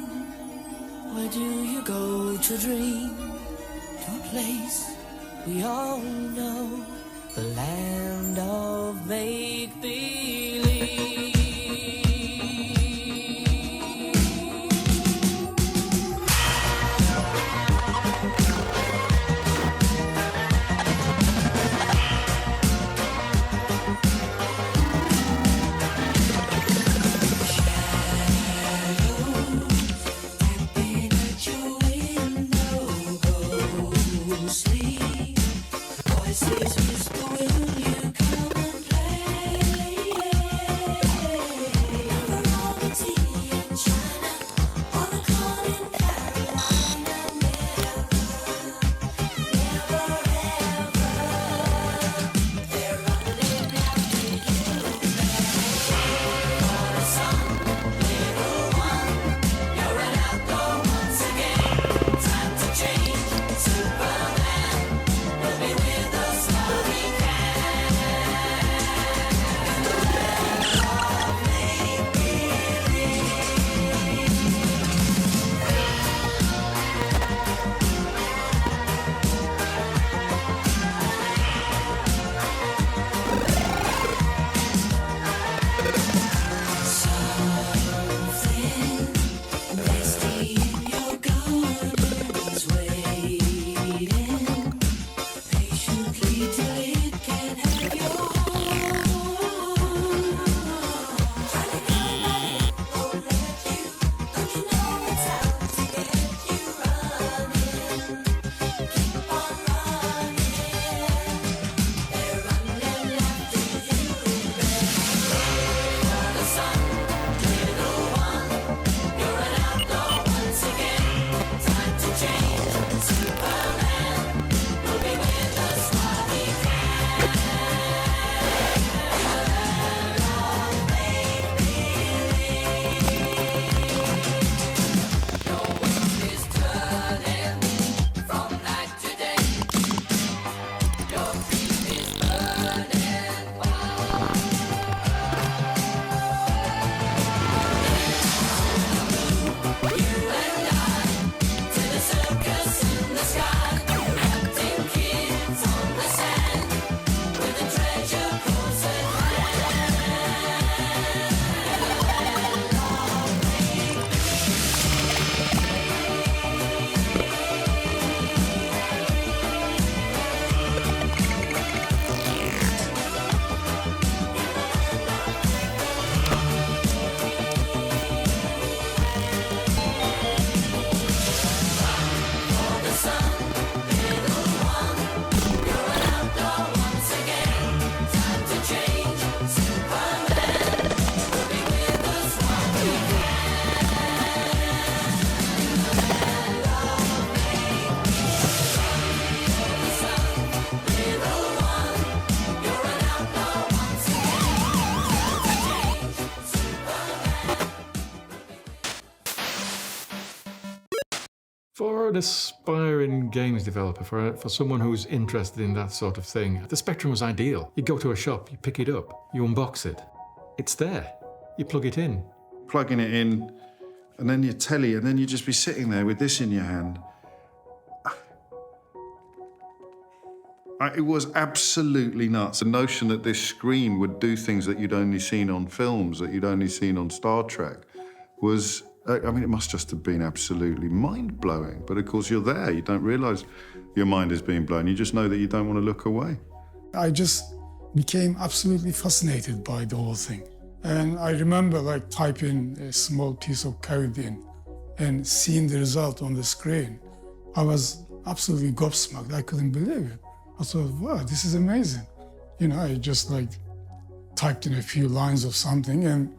where do you go to dream? To a place we all know, the land of make-believe. Voices whisper, will you come and play? For an aspiring games developer, for someone who's interested in that sort of thing, the Spectrum was ideal. You go to a shop, you pick it up, you unbox it. It's there. You plug it in. Plugging it in, and then your telly, and then you just be sitting there with this in your hand. It was absolutely nuts. The notion that this screen would do things that you'd only seen on films, that you'd only seen on Star Trek, was, I mean, it must just have been absolutely mind-blowing. But of course, you're there. You don't realise your mind is being blown. You just know that you don't want to look away. I just became absolutely fascinated by the whole thing. And I remember like typing a small piece of code in and seeing the result on the screen. I was absolutely gobsmacked. I couldn't believe it. I thought, wow, this is amazing. You know, I just like typed in a few lines of something and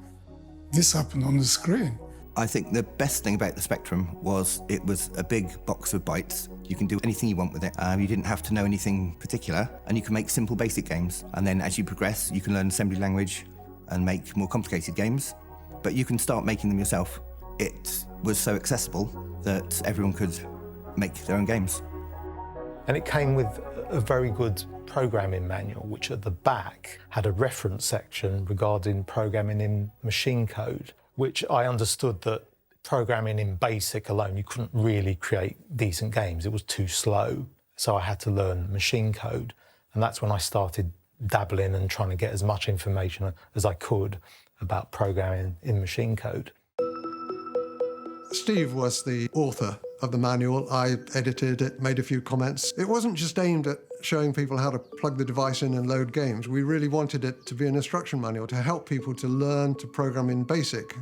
this happened on the screen. I think the best thing about the Spectrum was it was a big box of bytes. You can do anything you want with it. You didn't have to know anything particular, and you can make simple basic games. And then as you progress, you can learn assembly language and make more complicated games, but you can start making them yourself. It was so accessible that everyone could make their own games. And it came with a very good programming manual, which at the back had a reference section regarding programming in machine code, which I understood that programming in BASIC alone, you couldn't really create decent games. It was too slow. So I had to learn machine code. And that's when I started dabbling and trying to get as much information as I could about programming in machine code. Steve was the author of the manual. I edited it, made a few comments. It wasn't just aimed at showing people how to plug the device in and load games. We really wanted it to be an instruction manual to help people to learn to program in BASIC.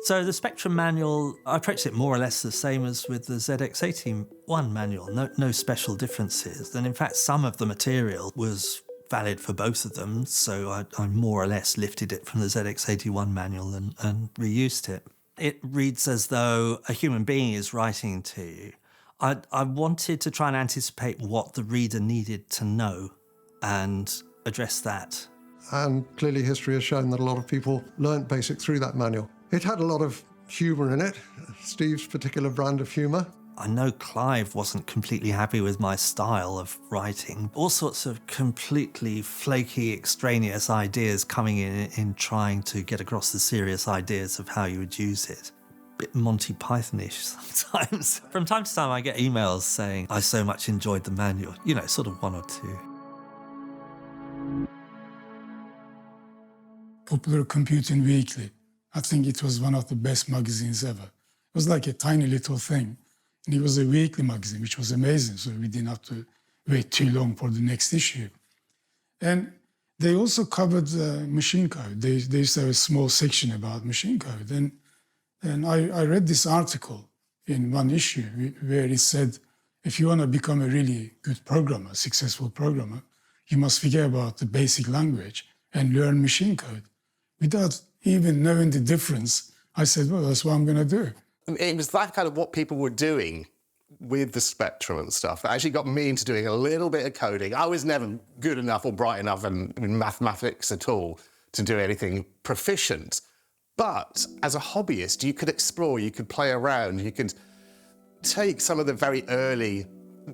So the Spectrum manual, I approached it more or less the same as with the ZX81 manual, no special differences. And in fact, some of the material was valid for both of them, so I more or less lifted it from the ZX81 manual and reused it. It reads as though a human being is writing to you. I wanted to try and anticipate what the reader needed to know and address that. And clearly history has shown that a lot of people learnt BASIC through that manual. It had a lot of humour in it, Steve's particular brand of humour. I know Clive wasn't completely happy with my style of writing. All sorts of completely flaky, extraneous ideas coming in trying to get across the serious ideas of how you would use it. Bit Monty Python-ish sometimes. From time to time I get emails saying, I so much enjoyed the manual. You know, sort of one or two. Popular Computing Weekly. I think it was one of the best magazines ever. It was like a tiny little thing. And it was a weekly magazine, which was amazing, so we didn't have to wait too long for the next issue. And they also covered machine code. They used to have a small section about machine code. And I read this article in one issue where it said, if you want to become a really good programmer, successful programmer, you must forget about the basic language and learn machine code. Without even knowing the difference, I said, well, that's what I'm going to do. It was that kind of what people were doing with the Spectrum and stuff that actually got me into doing a little bit of coding. I was never good enough or bright enough in mathematics at all to do anything proficient. But as a hobbyist, you could explore, you could play around, you could take some of the very early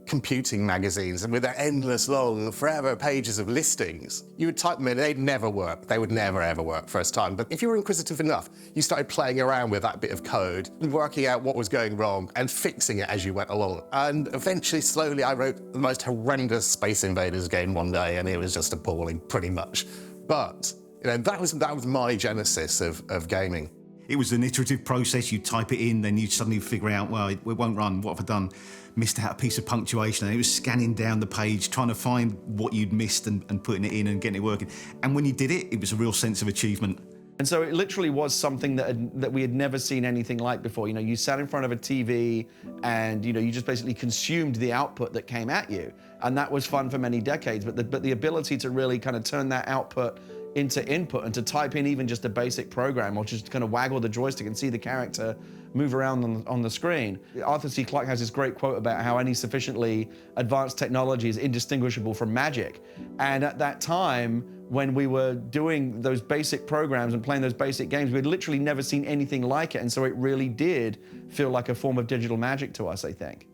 computing magazines and with their endless long, forever pages of listings, you would type them in, they'd never work. They would never, ever work first time. But if you were inquisitive enough, you started playing around with that bit of code and working out what was going wrong and fixing it as you went along. And eventually, slowly, I wrote the most horrendous Space Invaders game one day, and it was just appalling, pretty much. But you know, that was my genesis of gaming. It was an iterative process. You type it in, then you suddenly figure out, well, it won't run. What have I done? Missed out a piece of punctuation. And it was scanning down the page, trying to find what you'd missed and putting it in and getting it working. And when you did it, it was a real sense of achievement. And so it literally was something that we had never seen anything like before. You know, you sat in front of a TV and, you know, you just basically consumed the output that came at you. And that was fun for many decades. But the ability to really kind of turn that output into input and to type in even just a basic program or just kind of waggle the joystick and see the character move around on the screen. Arthur C. Clarke has this great quote about how any sufficiently advanced technology is indistinguishable from magic. And at that time, when we were doing those basic programs and playing those basic games, we had literally never seen anything like it. And so it really did feel like a form of digital magic to us, I think.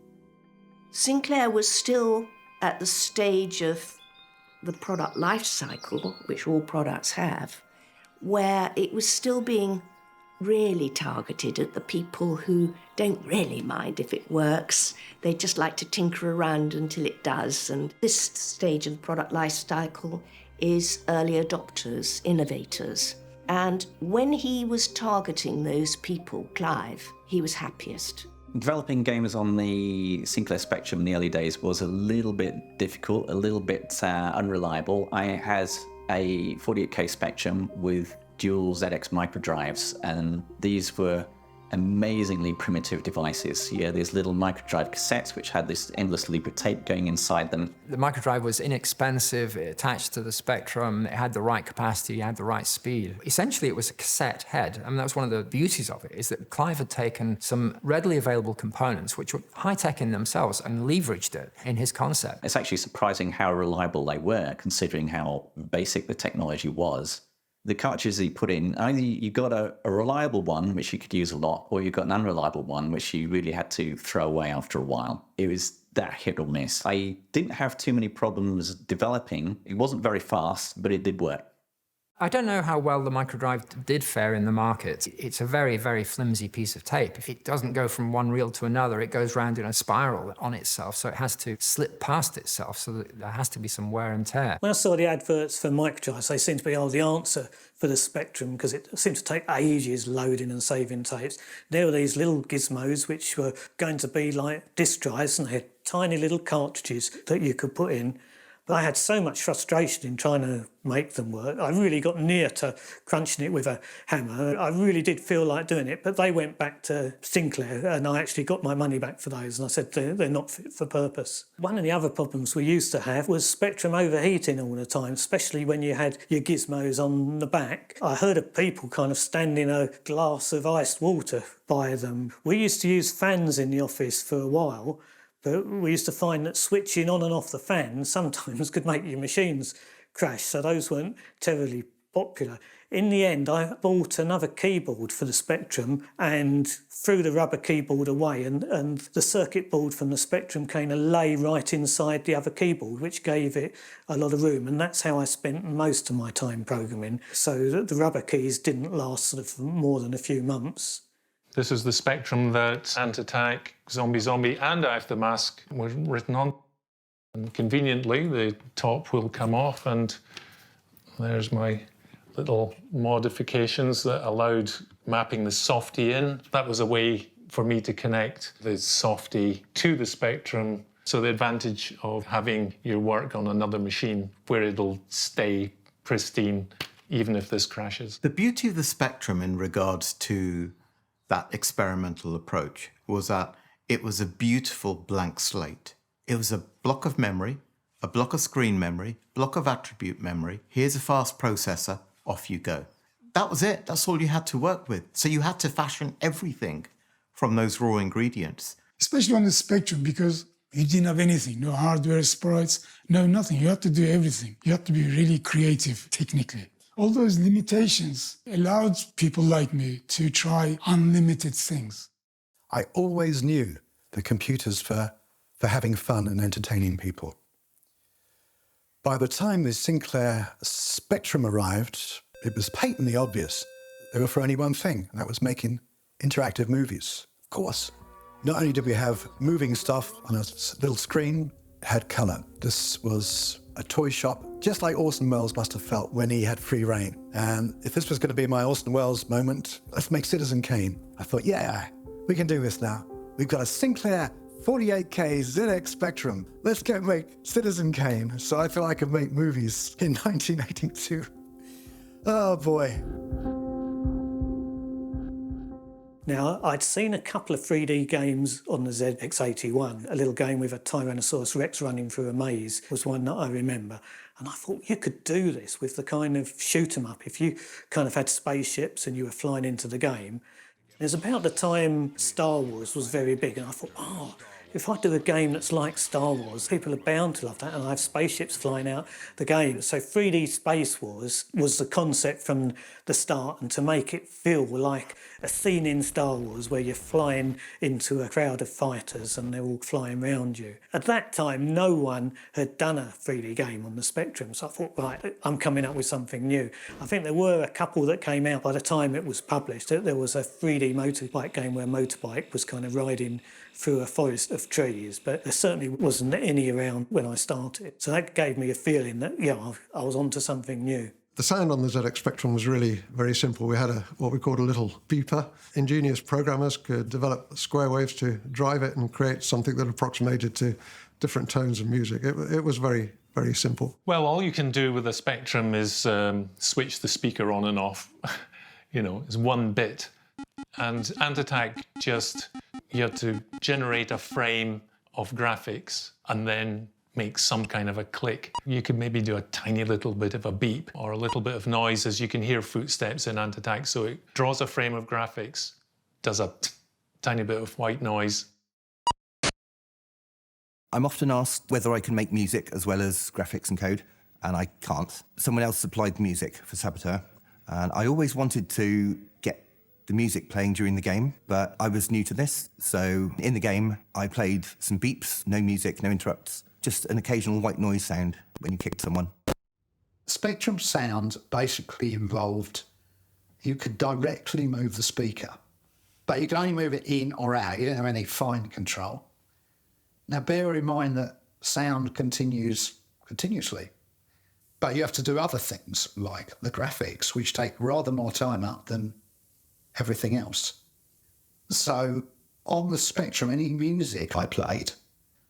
Sinclair was still at the stage of the product life cycle, which all products have, where it was still being really targeted at the people who don't really mind if it works. They just like to tinker around until it does. And this stage of the product life cycle is early adopters, innovators. And when he was targeting those people, Clive, he was happiest. Developing games on the Sinclair Spectrum in the early days was a little bit difficult, a little bit unreliable. I had a 48K Spectrum with dual ZX microdrives, and these were amazingly primitive devices. Yeah, these little microdrive cassettes which had this endless loop of tape going inside them. The microdrive was inexpensive, it attached to the Spectrum, it had the right capacity, it had the right speed. Essentially, it was a cassette head. I mean, that was one of the beauties of it, is that Clive had taken some readily available components, which were high-tech in themselves, and leveraged it in his concept. It's actually surprising how reliable they were, considering how basic the technology was. The cartridges he put in, either you got a reliable one, which you could use a lot, or you got an unreliable one, which you really had to throw away after a while. It was that hit or miss. I didn't have too many problems developing. It wasn't very fast, but it did work. I don't know how well the microdrive did fare in the market. It's a very, very flimsy piece of tape. If it doesn't go from one reel to another, it goes round in a spiral on itself, so it has to slip past itself, so that there has to be some wear and tear. When I saw the adverts for microdrives, they seemed to be the answer for the Spectrum, because it seemed to take ages loading and saving tapes. There were these little gizmos which were going to be like disk drives, and they had tiny little cartridges that you could put in. But I had so much frustration in trying to make them work. I really got near to crunching it with a hammer. I really did feel like doing it, but they went back to Sinclair, and I actually got my money back for those, and I said they're not fit for purpose. One of the other problems we used to have was Spectrum overheating all the time, especially when you had your gizmos on the back. I heard of people kind of standing a glass of iced water by them. We used to use fans in the office for a while, but we used to find that switching on and off the fan sometimes could make your machines crash, so those weren't terribly popular. In the end, I bought another keyboard for the Spectrum and threw the rubber keyboard away, and the circuit board from the Spectrum came to lay right inside the other keyboard, which gave it a lot of room, and that's how I spent most of my time programming, so that the rubber keys didn't last sort of more than a few months. This is the Spectrum that Ant Attack, Zombie Zombie and After Mask were written on. And conveniently, the top will come off, and there's my little modifications that allowed mapping the softy in. That was a way for me to connect the softy to the Spectrum. So the advantage of having your work on another machine where it'll stay pristine, even if this crashes. The beauty of the Spectrum in regards to that experimental approach was that it was a beautiful blank slate. It was a block of memory, a block of screen memory, block of attribute memory. Here's a fast processor, off you go. That was it. That's all you had to work with. So you had to fashion everything from those raw ingredients. Especially on the Spectrum, because you didn't have anything, no hardware, sprites, no nothing. You had to do everything. You had to be really creative technically. All those limitations allowed people like me to try unlimited things. I always knew the computers for having fun and entertaining people. By the time the Sinclair Spectrum arrived, it was patently obvious they were for only one thing, and that was making interactive movies. Of course, not only did we have moving stuff on a little screen, it had colour. This was a toy shop, just like Orson Welles must have felt when he had free reign. And if this was going to be my Orson Welles moment, let's make Citizen Kane. I thought, yeah, we can do this now. We've got a Sinclair 48K ZX Spectrum. Let's go make Citizen Kane. So I feel I could make movies in 1982. Oh boy. Now, I'd seen a couple of 3D games on the ZX81. A little game with a Tyrannosaurus Rex running through a maze was one that I remember. And I thought you could do this with the kind of shoot 'em up. If you kind of had spaceships and you were flying into the game. It was about the time Star Wars was very big, and I thought, oh, if I do a game that's like Star Wars, people are bound to love that, and I have spaceships flying out the game. So 3D Space Wars was the concept from the start, and to make it feel like a scene in Star Wars where you're flying into a crowd of fighters and they're all flying around you. At that time, no one had done a 3D game on the Spectrum, so I thought, right, I'm coming up with something new. I think there were a couple that came out by the time it was published. There was a 3D motorbike game where a motorbike was kind of riding through a forest of trees, but there certainly wasn't any around when I started. So that gave me a feeling that, yeah, I was onto something new. The sound on the ZX Spectrum was really very simple. We had what we called a little beeper. Ingenious programmers could develop square waves to drive it and create something that approximated to different tones of music. It was very, very simple. Well, all you can do with a Spectrum is switch the speaker on and off. It's one bit. And Ant Attack you have to generate a frame of graphics and then make some kind of a click. You could maybe do a tiny little bit of a beep or a little bit of noise, as you can hear footsteps in Ant Attack. So it draws a frame of graphics, does a tiny bit of white noise. I'm often asked whether I can make music as well as graphics and code, and I can't. Someone else supplied the music for Saboteur, and I always wanted to get the music playing during the game, but I was new to this, so in the game I played some beeps, no music, no interrupts, just an occasional white noise sound when you kicked someone. Spectrum sound basically involved you could directly move the speaker, but you could only move it in or out. You didn't have any fine control. Now, bear in mind that sound continues continuously, but you have to do other things like the graphics, which take rather more time up than everything else. So on the Spectrum, any music I played,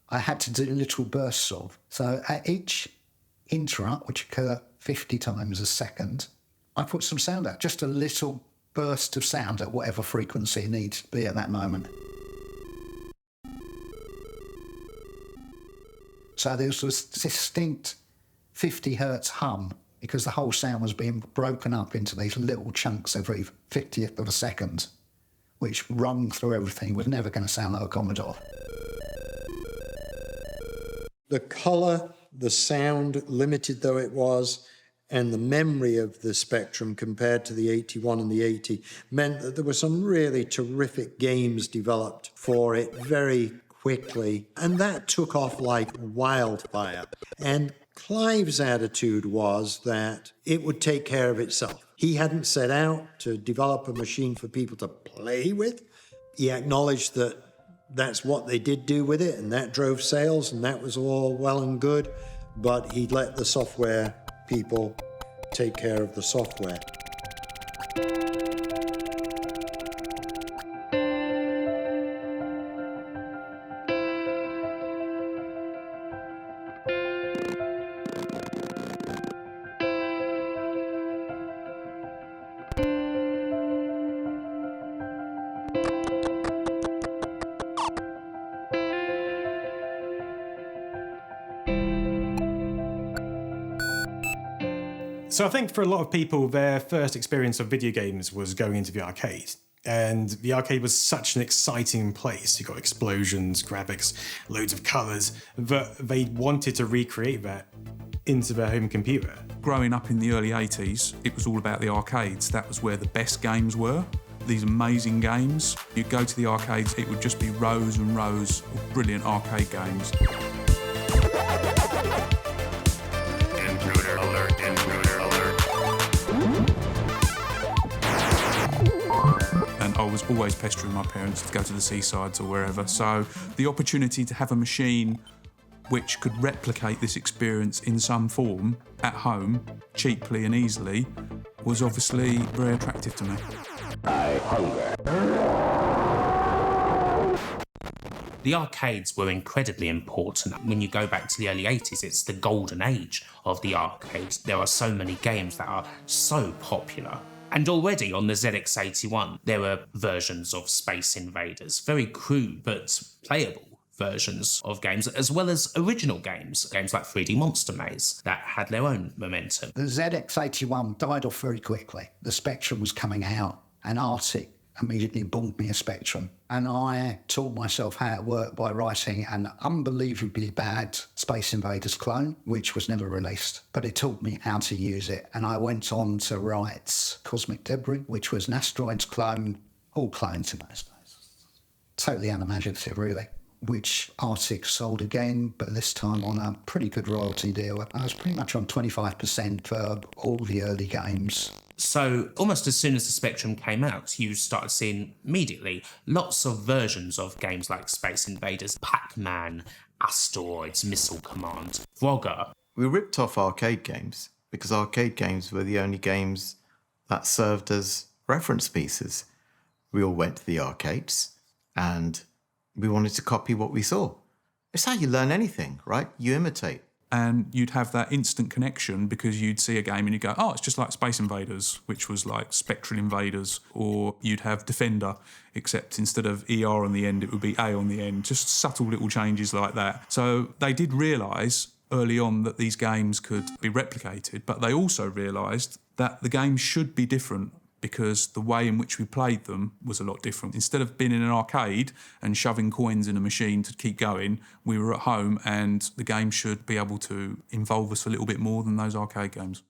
I had to do little bursts of. So at each interrupt, which occur 50 times a second, I put some sound out, just a little burst of sound at whatever frequency it needs to be at that moment. So there was this distinct 50 hertz hum because the whole sound was being broken up into these little chunks every 50th of a second, which rung through everything. It was never going to sound like a Commodore. The colour, the sound, limited though it was, and the memory of the Spectrum compared to the 81 and the 80 meant that there were some really terrific games developed for it very quickly, and that took off like wildfire. And Clive's attitude was that it would take care of itself. He hadn't set out to develop a machine for people to play with. He acknowledged that that's what they did do with it, and that drove sales, and that was all well and good, but he'd let the software people take care of the software. So I think for a lot of people, their first experience of video games was going into the arcade. And the arcade was such an exciting place. You got explosions, graphics, loads of colours, that they wanted to recreate that into their home computer. Growing up in the early 80s, it was all about the arcades. That was where the best games were. These amazing games. You'd go to the arcades, it would just be rows and rows of brilliant arcade games. Intruder alert, intruder alert. And I was always pestering my parents to go to the seasides or wherever. So the opportunity to have a machine which could replicate this experience in some form at home, cheaply and easily, was obviously very attractive to me. I hunger. The arcades were incredibly important. When you go back to the early 80s, it's the golden age of the arcades. There are so many games that are so popular. And already on the ZX81, there were versions of Space Invaders, very crude but playable versions of games, as well as original games like 3D Monster Maze, that had their own momentum. The ZX81 died off very quickly. The Spectrum was coming out, and Arctic immediately bought me a Spectrum. And I taught myself how it worked by writing an unbelievably bad Space Invaders clone, which was never released. But it taught me how to use it. And I went on to write Cosmic Debris, which was an asteroids clone, all clones in those days. Totally unimaginative, really, which Arctic sold again, but this time on a pretty good royalty deal. I was pretty much on 25% for all the early games. So almost as soon as the Spectrum came out, you started seeing immediately lots of versions of games like Space Invaders, Pac-Man, Asteroids, Missile Command, Frogger. We ripped off arcade games because arcade games were the only games that served as reference pieces. We all went to the arcades and we wanted to copy what we saw. It's how you learn anything, right? You imitate. and you'd have that instant connection because you'd see a game and you'd go, oh, it's just like Space Invaders, which was like Spectral Invaders, or you'd have Defender, except instead of ER on the end, it would be A on the end, just subtle little changes like that. So they did realise early on that these games could be replicated, but they also realised that the games should be different because the way in which we played them was a lot different. Instead of being in an arcade and shoving coins in a machine to keep going, we were at home, and the game should be able to involve us a little bit more than those arcade games.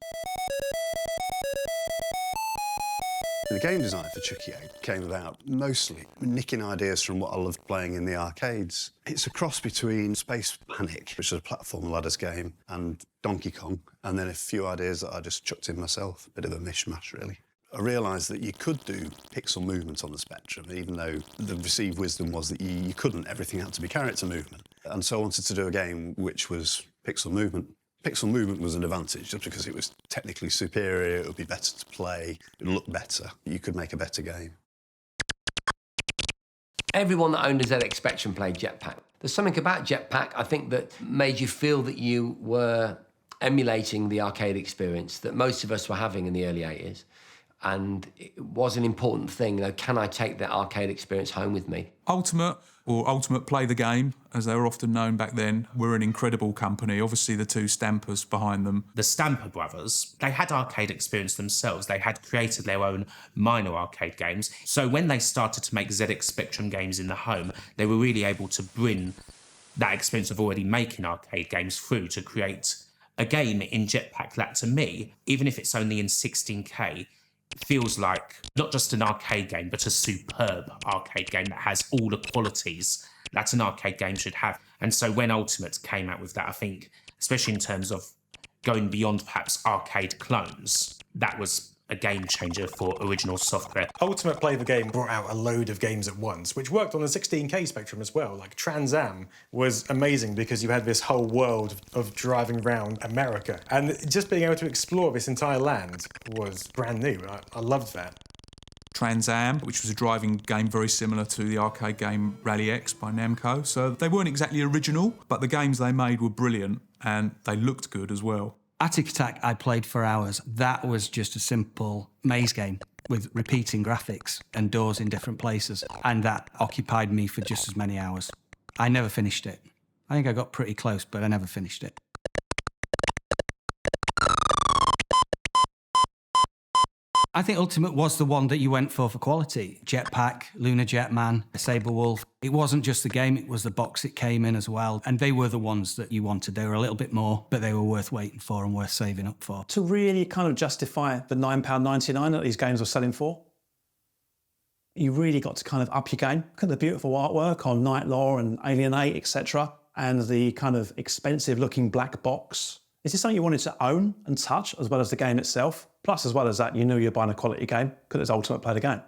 The game design for Chuckie 8 came about mostly nicking ideas from what I loved playing in the arcades. It's a cross between Space Panic, which is a platform ladders game, and Donkey Kong, and then a few ideas that I just chucked in myself. A bit of a mishmash, really. I realised that you could do pixel movement on the Spectrum, even though the received wisdom was that you couldn't. Everything had to be character movement. And so I wanted to do a game which was pixel movement. Pixel movement was an advantage just because it was technically superior, it would be better to play, it would look better. You could make a better game. Everyone that owned a ZX Spectrum played Jetpack. There's something about Jetpack, I think, that made you feel that you were emulating the arcade experience that most of us were having in the early 80s. And it was an important thing, you know, can I take that arcade experience home with me? Ultimate, or Ultimate Play the Game, as they were often known back then, were an incredible company. Obviously, the two Stampers behind them. The Stamper brothers, they had arcade experience themselves. They had created their own minor arcade games. So when they started to make ZX Spectrum games in the home, they were really able to bring that experience of already making arcade games through to create a game in Jetpack that, to me, even if it's only in 16K, feels like not just an arcade game, but a superb arcade game that has all the qualities that an arcade game should have. And so when Ultimate came out with that, I think, especially in terms of going beyond perhaps arcade clones, that was a game changer for original software. Ultimate Play the Game brought out a load of games at once, which worked on the 16K Spectrum as well. Like Trans Am was amazing because you had this whole world of driving around America. And just being able to explore this entire land was brand new. I loved that. Trans Am, which was a driving game very similar to the arcade game Rally X by Namco. So they weren't exactly original, but the games they made were brilliant and they looked good as well. Attic Attack I played for hours. That was just a simple maze game with repeating graphics and doors in different places, and that occupied me for just as many hours. I never finished it. I think I got pretty close, but I never finished it. I think Ultimate was the one that you went for quality. Jetpack, Lunar Jetman, Sabre Wolf. It wasn't just the game, it was the box it came in as well. And they were the ones that you wanted. They were a little bit more, but they were worth waiting for and worth saving up for. To really kind of justify the £9.99 that these games were selling for, you really got to kind of up your game. Look at the beautiful artwork on Night Law and Alien 8, etc. And the kind of expensive looking black box. Is this something you wanted to own and touch, as well as the game itself? Plus, as well as that, you knew you were buying a quality game because it's Ultimate Play the Game.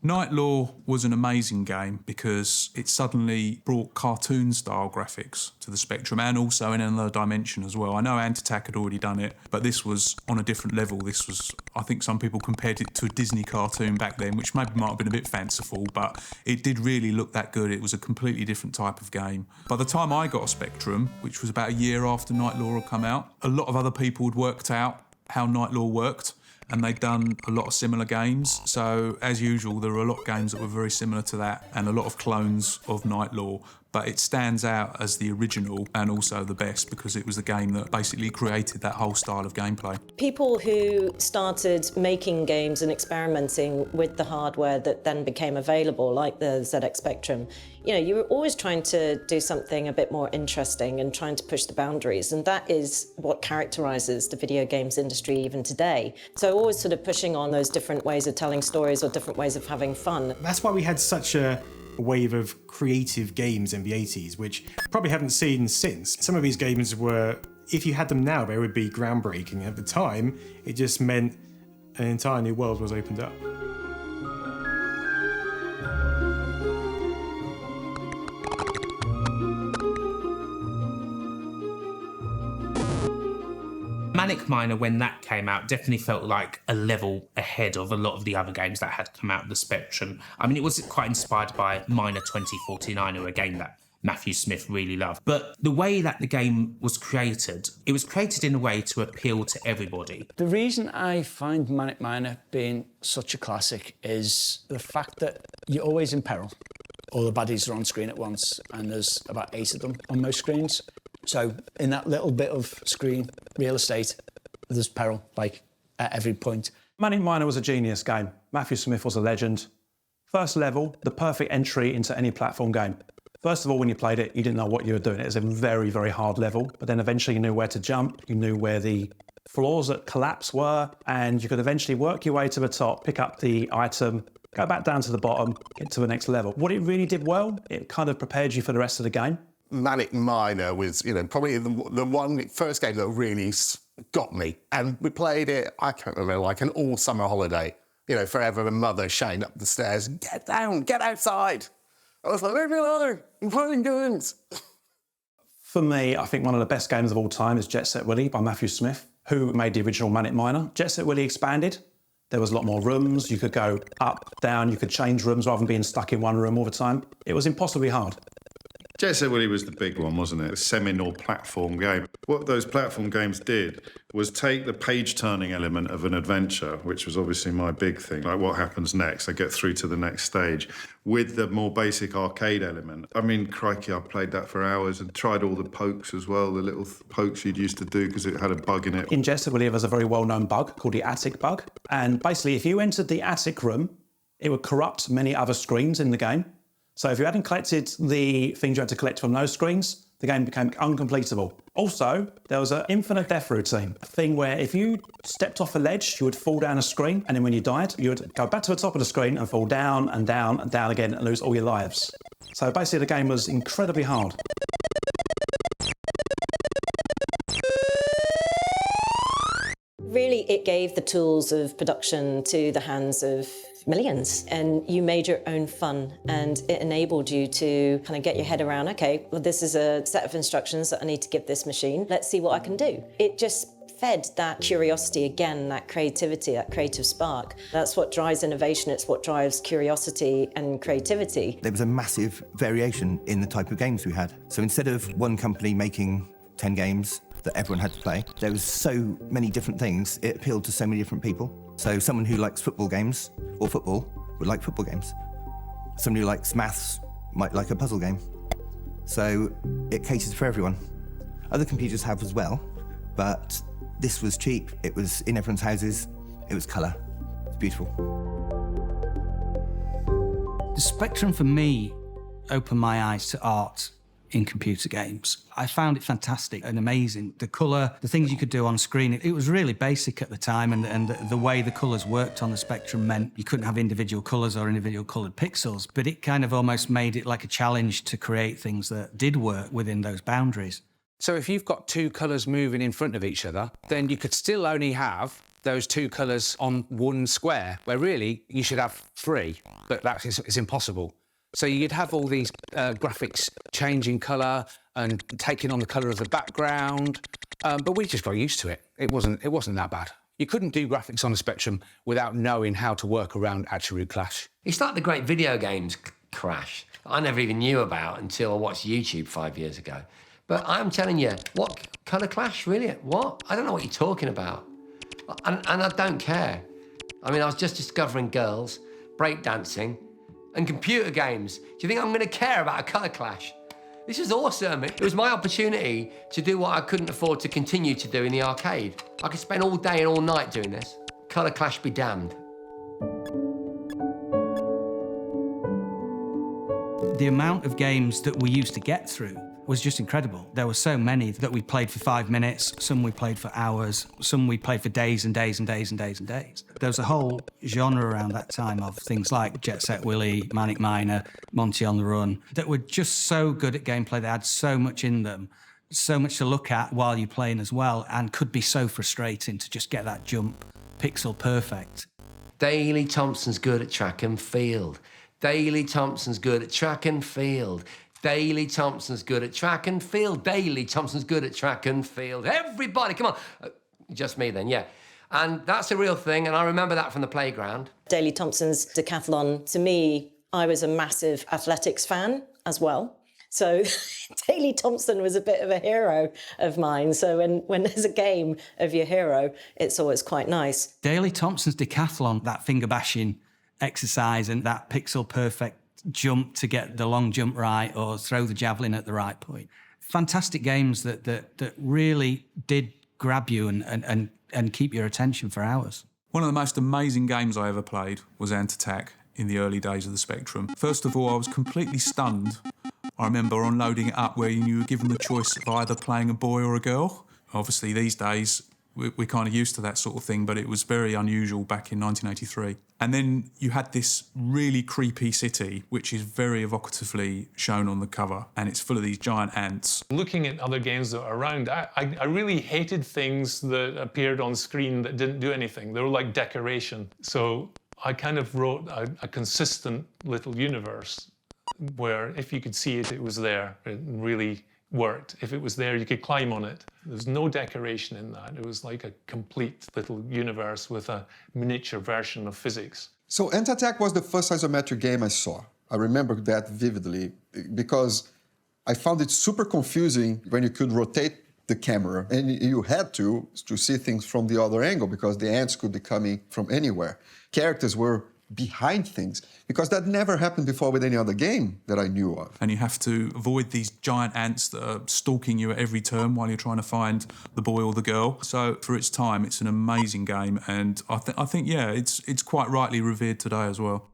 Night Law was an amazing game because it suddenly brought cartoon-style graphics to the Spectrum and also in another dimension as well. I know Ant Attack had already done it, but this was on a different level. This was, I think some people compared it to a Disney cartoon back then, which maybe might have been a bit fanciful, but it did really look that good. It was a completely different type of game. By the time I got a Spectrum, which was about a year after Night Law had come out, a lot of other people had worked out how Night Law worked, and they'd done a lot of similar games. So, as usual, there were a lot of games that were very similar to that and a lot of clones of Night Law. But it stands out as the original and also the best because it was the game that basically created that whole style of gameplay. People who started making games and experimenting with the hardware that then became available, like the ZX Spectrum, you know, you were always trying to do something a bit more interesting and trying to push the boundaries. And that is what characterizes the video games industry even today. So always sort of pushing on those different ways of telling stories or different ways of having fun. That's why we had such a wave of creative games in the 80s, which probably haven't seen since. Some of these games were, if you had them now, they would be groundbreaking. At the time, it just meant an entire new world was opened up. Manic Miner, when that came out, definitely felt like a level ahead of a lot of the other games that had come out of the Spectrum. I mean, it was quite inspired by Miner 2049, or a game that Matthew Smith really loved. But the way that the game was created, it was created in a way to appeal to everybody. The reason I find Manic Miner being such a classic is the fact that you're always in peril. All the baddies are on screen at once, and there's about 8 of them on most screens. So in that little bit of screen real estate, there's peril, like, at every point. Manic Miner was a genius game. Matthew Smith was a legend. First level, the perfect entry into any platform game. First of all, when you played it, you didn't know what you were doing. It was a very, very hard level, but then eventually you knew where to jump, you knew where the floors that collapse were, and you could eventually work your way to the top, pick up the item, go back down to the bottom, get to the next level. What it really did well, it kind of prepared you for the rest of the game. Manic Miner was, probably the first game that really got me. And we played it, I can't remember, like an all-summer holiday. Forever a mother shouting up the stairs, "Get down, get outside." I was like, "Maybe another, I'm playing games." For me, I think one of the best games of all time is Jet Set Willy by Matthew Smith, who made the original Manic Miner. Jet Set Willy expanded. There was a lot more rooms. You could go up, down, you could change rooms rather than being stuck in one room all the time. It was impossibly hard. Jet Set Willy was the big one, wasn't it? A seminal platform game. What those platform games did was take the page-turning element of an adventure, which was obviously my big thing, like what happens next, I get through to the next stage, with the more basic arcade element. I mean, crikey, I played that for hours and tried all the pokes as well, the little pokes you'd used to do because it had a bug in it. In Jet Set Willy, there was a very well-known bug called the attic bug. And basically, if you entered the attic room, it would corrupt many other screens in the game. So if you hadn't collected the things you had to collect from those screens, the game became uncompletable. Also, there was an infinite death routine, a thing where if you stepped off a ledge, you would fall down a screen, and then when you died, you would go back to the top of the screen and fall down and down and down again and lose all your lives. So basically the game was incredibly hard. Really, it gave the tools of production to the hands of millions, and you made your own fun, and it enabled you to kind of get your head around, okay, well, this is a set of instructions that I need to give this machine. Let's see what I can do. It just fed that curiosity again, that creativity, that creative spark. That's what drives innovation. It's what drives curiosity and creativity. There was a massive variation in the type of games we had. So instead of one company making 10 games that everyone had to play, there was so many different things. It appealed to so many different people. So someone who likes football games, or football, would like football games. Somebody who likes maths might like a puzzle game. So it caters for everyone. Other computers have as well, but this was cheap. It was in everyone's houses. It was colour. It's beautiful. The Spectrum for me opened my eyes to art in computer games. I found it fantastic and amazing. The colour, the things you could do on screen, it was really basic at the time, and the way the colours worked on the Spectrum meant you couldn't have individual colours or individual coloured pixels, but it kind of almost made it like a challenge to create things that did work within those boundaries. So if you've got two colours moving in front of each other, then you could still only have those two colours on one square, where really you should have 3, but that is impossible. So you'd have all these graphics changing colour and taking on the colour of the background, but we just got used to it. It wasn't that bad. You couldn't do graphics on the Spectrum without knowing how to work around Attribute Clash. It's like the great video games crash I never even knew about until I watched YouTube 5 years ago. But I'm telling you, what colour clash, really? What? I don't know what you're talking about. And I don't care. I mean, I was just discovering girls, breakdancing, and computer games. Do you think I'm going to care about a colour clash? This is awesome. It was my opportunity to do what I couldn't afford to continue to do in the arcade. I could spend all day and all night doing this. Colour clash be damned. The amount of games that we used to get through was just incredible. There were so many that we played for 5 minutes, some we played for hours, some we played for days and days and days and days and days. There was a whole genre around that time of things like Jet Set Willy, Manic Miner, Monty on the Run, that were just so good at gameplay. They had so much in them, so much to look at while you're playing as well, and could be so frustrating to just get that jump pixel perfect. Daley Thompson's good at track and field. Daley Thompson's good at track and field. Daley Thompson's good at track and field. Daley Thompson's good at track and field. Everybody, come on. Just me then, yeah. And that's a real thing, and I remember that from the playground. Daley Thompson's Decathlon, to me, I was a massive athletics fan as well. So Daley Thompson was a bit of a hero of mine. So when there's a game of your hero, it's always quite nice. Daley Thompson's Decathlon, that finger bashing exercise and that pixel perfect jump to get the long jump right or throw the javelin at the right point. Fantastic games that really did grab you and keep your attention for hours. One of the most amazing games I ever played was Ant Attack in the early days of the Spectrum. First of all, I was completely stunned. I remember on loading it up where you were given the choice of either playing a boy or a girl. Obviously, these days, we're kind of used to that sort of thing, but it was very unusual back in 1983. And then you had this really creepy city, which is very evocatively shown on the cover, and it's full of these giant ants. Looking at other games that are around, I really hated things that appeared on screen that didn't do anything. They were like decoration. So I kind of wrote a consistent little universe where if you could see it, it was there. It really worked. If it was there, you could climb on it. There's no decoration in that. It was like a complete little universe with a miniature version of physics. So Ant Attack was the first isometric game I saw. I remember that vividly because I found it super confusing when you could rotate the camera and you had to see things from the other angle because the ants could be coming from anywhere. Characters were behind things because that never happened before with any other game that I knew of. And you have to avoid these giant ants that are stalking you at every turn while you're trying to find the boy or the girl. So for its time, it's an amazing game, and I think yeah, it's quite rightly revered today as well.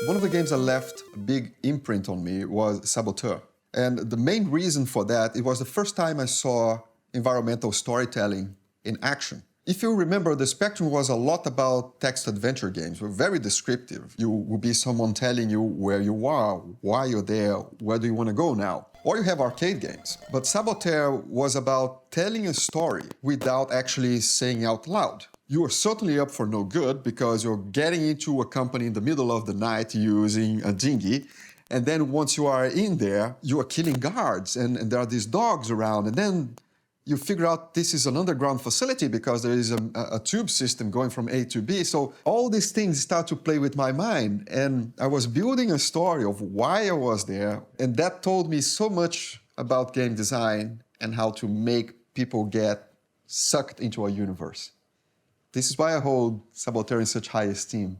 One of the games that left a big imprint on me was Saboteur. And the main reason for that, it was the first time I saw environmental storytelling in action. If you remember, the Spectrum was a lot about text adventure games. Were very descriptive. You would be someone telling you where you are, why you're there, where do you want to go now. Or you have arcade games. But Saboteur was about telling a story without actually saying out loud. You are certainly up for no good because you're getting into a company in the middle of the night using a dinghy. And then once you are in there, you are killing guards and there are these dogs around. And then you figure out this is an underground facility because there is a tube system going from A to B. So all these things start to play with my mind. And I was building a story of why I was there. And that told me so much about game design and how to make people get sucked into a universe. This is why I hold Saboteur in such high esteem.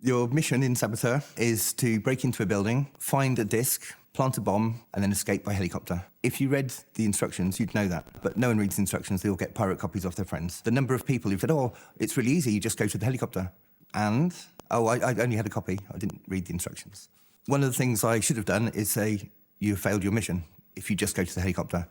Your mission in Saboteur is to break into a building, find a disc, plant a bomb, and then escape by helicopter. If you read the instructions, you'd know that. But no one reads the instructions. They all get pirate copies off their friends. The number of people who've said, oh, it's really easy, you just go to the helicopter. And, oh, I only had a copy. I didn't read the instructions. One of the things I should have done is say, you failed your mission if you just go to the helicopter.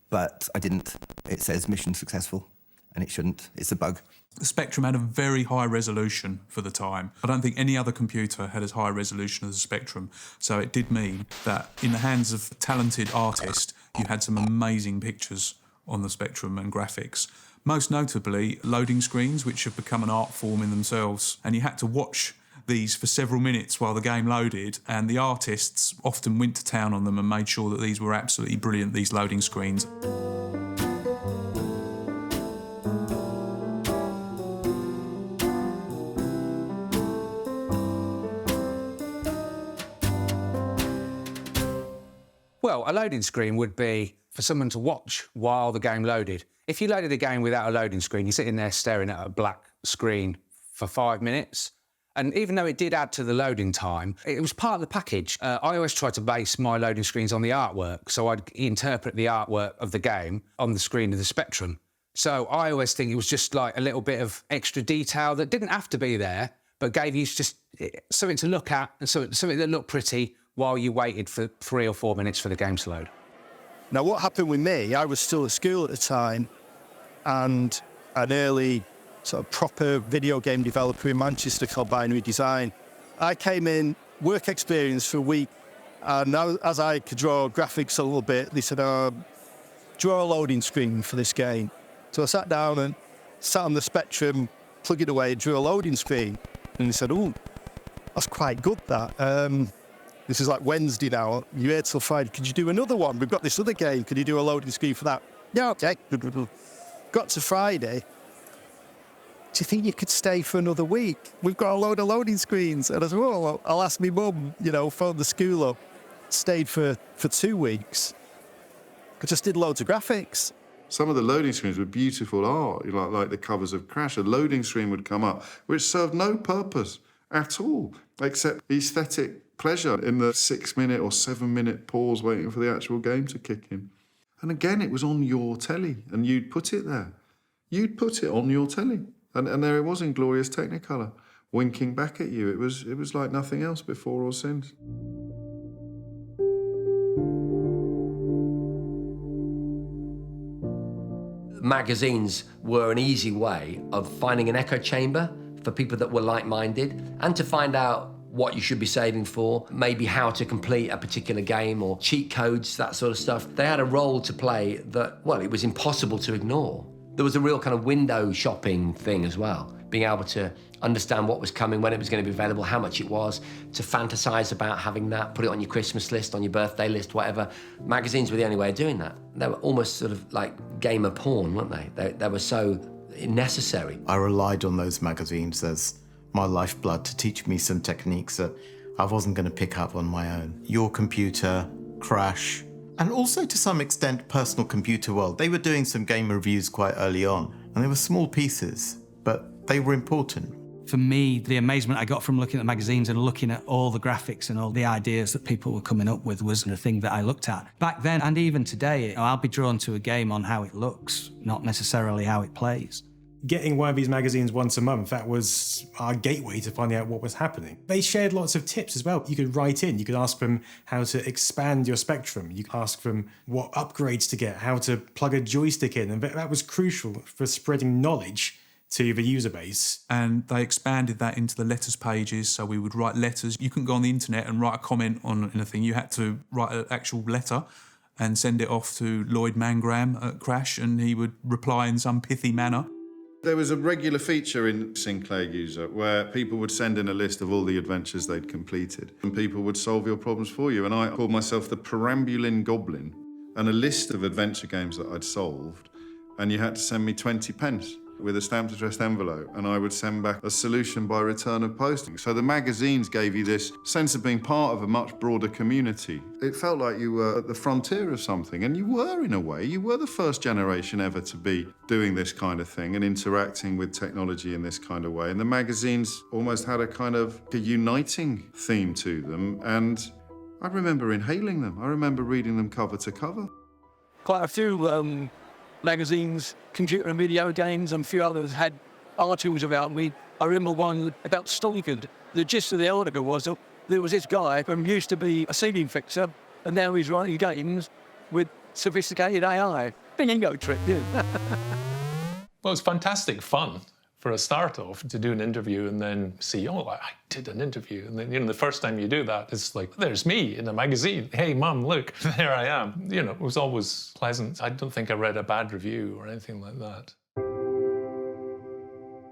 But I didn't. It says mission successful, and it shouldn't. It's a bug. The Spectrum had a very high resolution for the time. I don't think any other computer had as high a resolution as the Spectrum. So it did mean that in the hands of a talented artist, you had some amazing pictures on the Spectrum and graphics. Most notably, loading screens, which have become an art form in themselves. And you had to watch these for several minutes while the game loaded, and the artists often went to town on them and made sure that these were absolutely brilliant, these loading screens. Well, a loading screen would be for someone to watch while the game loaded. If you loaded a game without a loading screen, you're sitting there staring at a black screen for 5 minutes. And even though it did add to the loading time, it was part of the package. I always try to base my loading screens on the artwork, so I'd interpret the artwork of the game on the screen of the Spectrum. So I always think it was just like a little bit of extra detail that didn't have to be there, but gave you just something to look at and something that looked pretty while you waited for 3 or 4 minutes for the game to load. Now, what happened with me, I was still at school at the time, and an early sort of proper video game developer in Manchester called Binary Design. I came in, work experience for a week, and as I could draw graphics a little bit, they said, draw a loading screen for this game. So I sat down and sat on the Spectrum, plugged it away, drew a loading screen. And they said, oh, that's quite good, that. This is like Wednesday now. You're here till Friday. Could you do another one? We've got this other game. Could you do a loading screen for that? Yeah, okay. Got to Friday. Do you think you could stay for another week? We've got a load of loading screens. And I said, well, I'll ask me mum, phone the school up. Stayed for 2 weeks. I just did loads of graphics. Some of the loading screens were beautiful art, like the covers of Crash. A loading screen would come up, which served no purpose at all, except aesthetic pleasure in the 6-minute or 7-minute pause waiting for the actual game to kick in. And again, it was on your telly, and you'd put it there. You'd put it on your telly. And there it was in glorious Technicolor, winking back at you. It was like nothing else before or since. Magazines were an easy way of finding an echo chamber for people that were like-minded, and to find out what you should be saving for, maybe how to complete a particular game or cheat codes, that sort of stuff. They had a role to play that, well, it was impossible to ignore. There was a real kind of window shopping thing as well, being able to understand what was coming, when it was going to be available, how much it was, to fantasize about having that, put it on your Christmas list, on your birthday list, whatever. Magazines were the only way of doing that. They were almost sort of like gamer porn, weren't they? They were so necessary. I relied on those magazines as my lifeblood to teach me some techniques that I wasn't going to pick up on my own. Your Computer, Crash, and also to some extent Personal Computer World. They were doing some game reviews quite early on, and they were small pieces, but they were important. For me, the amazement I got from looking at magazines and looking at all the graphics and all the ideas that people were coming up with was the thing that I looked at. Back then, and even today, I'll be drawn to a game on how it looks, not necessarily how it plays. Getting one of these magazines once a month, that was our gateway to finding out what was happening. They shared lots of tips as well. You could write in, you could ask them how to expand your Spectrum, you could ask them what upgrades to get, how to plug a joystick in, and that was crucial for spreading knowledge to the user base. And they expanded that into the letters pages, so we would write letters. You couldn't go on the internet and write a comment on anything. You had to write an actual letter and send it off to Lloyd Mangram at Crash, and he would reply in some pithy manner. There was a regular feature in Sinclair User where people would send in a list of all the adventures they'd completed, and people would solve your problems for you. And I called myself the Perambulin Goblin, and a list of adventure games that I'd solved, and you had to send me 20 pence with a stamped addressed envelope, and I would send back a solution by return of posting. So the magazines gave you this sense of being part of a much broader community. It felt like you were at the frontier of something, and you were in a way. You were the first generation ever to be doing this kind of thing and interacting with technology in this kind of way. And the magazines almost had a kind of a uniting theme to them, and I remember inhaling them. I remember reading them cover to cover. Quite a few magazines, computer and video games, and a few others had articles about me. I remember one about Stalker. The gist of the article was that there was this guy who used to be a ceiling fixer, and now he's writing games with sophisticated AI. Bingo trick, yeah. Well, it's fantastic fun for a start off to do an interview and then see, oh, I did an interview. And then, the first time you do that, it's like, there's me in a magazine. Hey, Mum, look, there I am. It was always pleasant. I don't think I read a bad review or anything like that.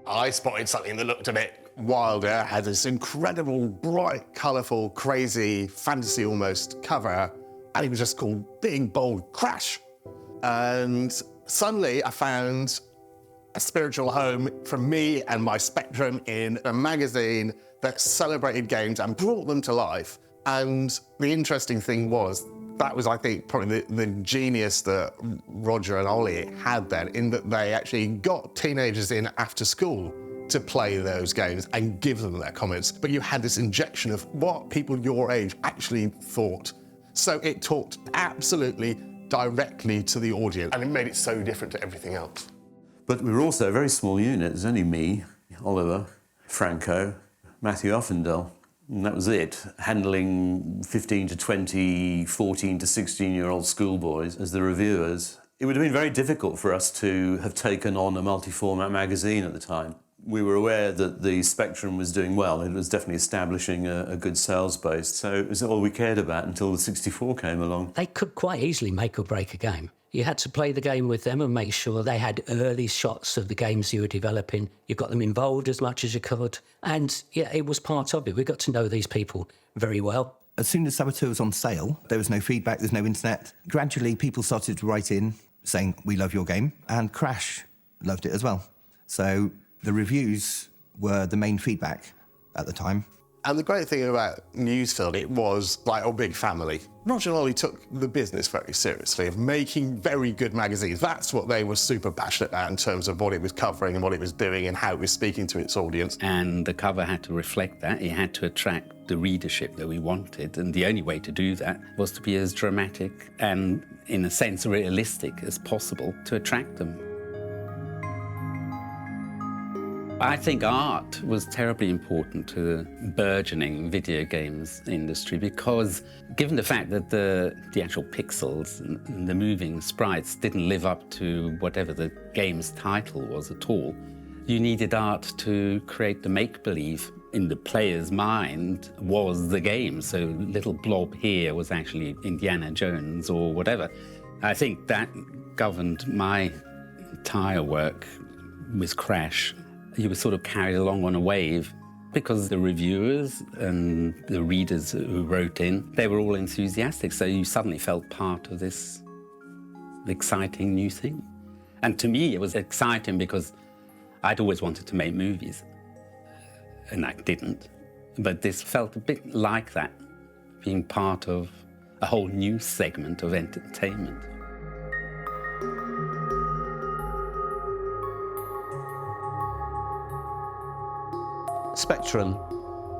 I spotted something that looked a bit wilder, had this incredible, bright, colourful, crazy, fantasy almost cover, and it was just called Big Bold Crash. And suddenly I found a spiritual home for me and my Spectrum in a magazine that celebrated games and brought them to life. And the interesting thing was, that was, I think, probably the genius that Roger and Ollie had then, in that they actually got teenagers in after school to play those games and give them their comments. But you had this injection of what people your age actually thought. So it talked absolutely directly to the audience, and it made it so different to everything else. But we were also a very small unit. There's only me, Oliver, Franco, Matthew Offendell, and that was it. Handling 15 to 20, 14 to 16-year-old schoolboys as the reviewers. It would have been very difficult for us to have taken on a multi-format magazine at the time. We were aware that the Spectrum was doing well. It was definitely establishing a good sales base. So it was all we cared about until the 64 came along. They could quite easily make or break a game. You had to play the game with them and make sure they had early shots of the games you were developing. You got them involved as much as you could. And yeah, it was part of it. We got to know these people very well. As soon as Saboteur was on sale, there was no feedback, there's no internet. Gradually, people started to write in. saying, we love your game, and Crash loved it as well. So the reviews were the main feedback at the time. And the great thing about Newsfield, it was like a big family. Roger and Ollie took the business very seriously of making very good magazines. That's what they were super passionate about in terms of what it was covering and what it was doing and how it was speaking to its audience. And the cover had to reflect that. It had to attract the readership that we wanted. And the only way to do that was to be as dramatic and, in a sense, realistic as possible to attract them. I think art was terribly important to the burgeoning video games industry because, given the fact that the actual pixels and the moving sprites didn't live up to whatever the game's title was at all, you needed art to create the make-believe in the player's mind was the game. So little blob here was actually Indiana Jones or whatever. I think that governed my entire work with Crash. You were sort of carried along on a wave because the reviewers and the readers who wrote in, they were all enthusiastic, so you suddenly felt part of this exciting new thing. And to me, it was exciting because I'd always wanted to make movies, and I didn't. But this felt a bit like that, being part of a whole new segment of entertainment. Spectrum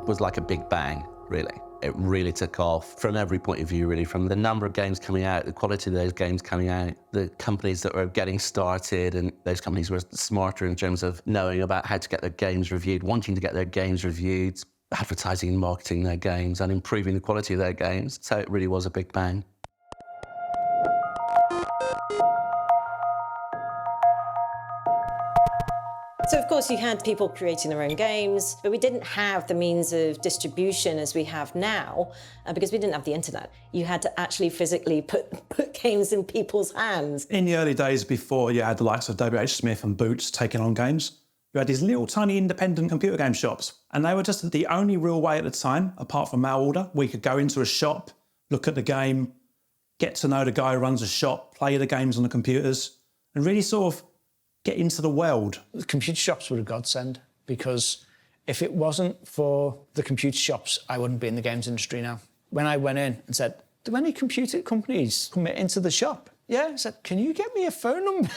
was like a big bang, really. It really took off from every point of view, really, from the number of games coming out, the quality of those games coming out, the companies that were getting started, and those companies were smarter in terms of knowing about how to get their games reviewed, wanting to get their games reviewed, advertising and marketing their games, and improving the quality of their games. So it really was a big bang. So, of course, you had people creating their own games, but we didn't have the means of distribution as we have now, because we didn't have the internet. You had to actually physically put games in people's hands. In the early days before you had the likes of WH Smith and Boots taking on games, you had these little tiny independent computer game shops, and they were just the only real way at the time, apart from mail order, we could go into a shop, look at the game, get to know the guy who runs the shop, play the games on the computers, and really sort of get into the world. The computer shops were a godsend because if it wasn't for the computer shops, I wouldn't be in the games industry now. When I went in and said, do any computer companies come into the shop? Yeah, I said, can you get me a phone number?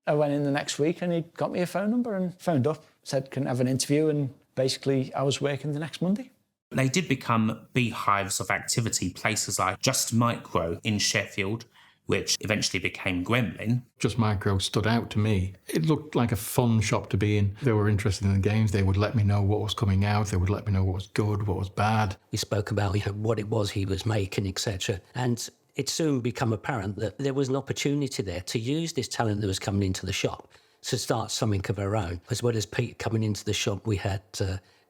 I went in the next week and he got me a phone number and phoned up, said, can I have an interview? And basically I was working the next Monday. They did become beehives of activity, places like Just Micro in Sheffield, which eventually became Gremlin. Just Micro stood out to me. It looked like a fun shop to be in. They were interested in the games. They would let me know what was coming out. They would let me know what was good, what was bad. We spoke about what it was he was making, etc. And it soon became apparent that there was an opportunity there to use this talent that was coming into the shop to start something of our own. As well as Pete coming into the shop, we had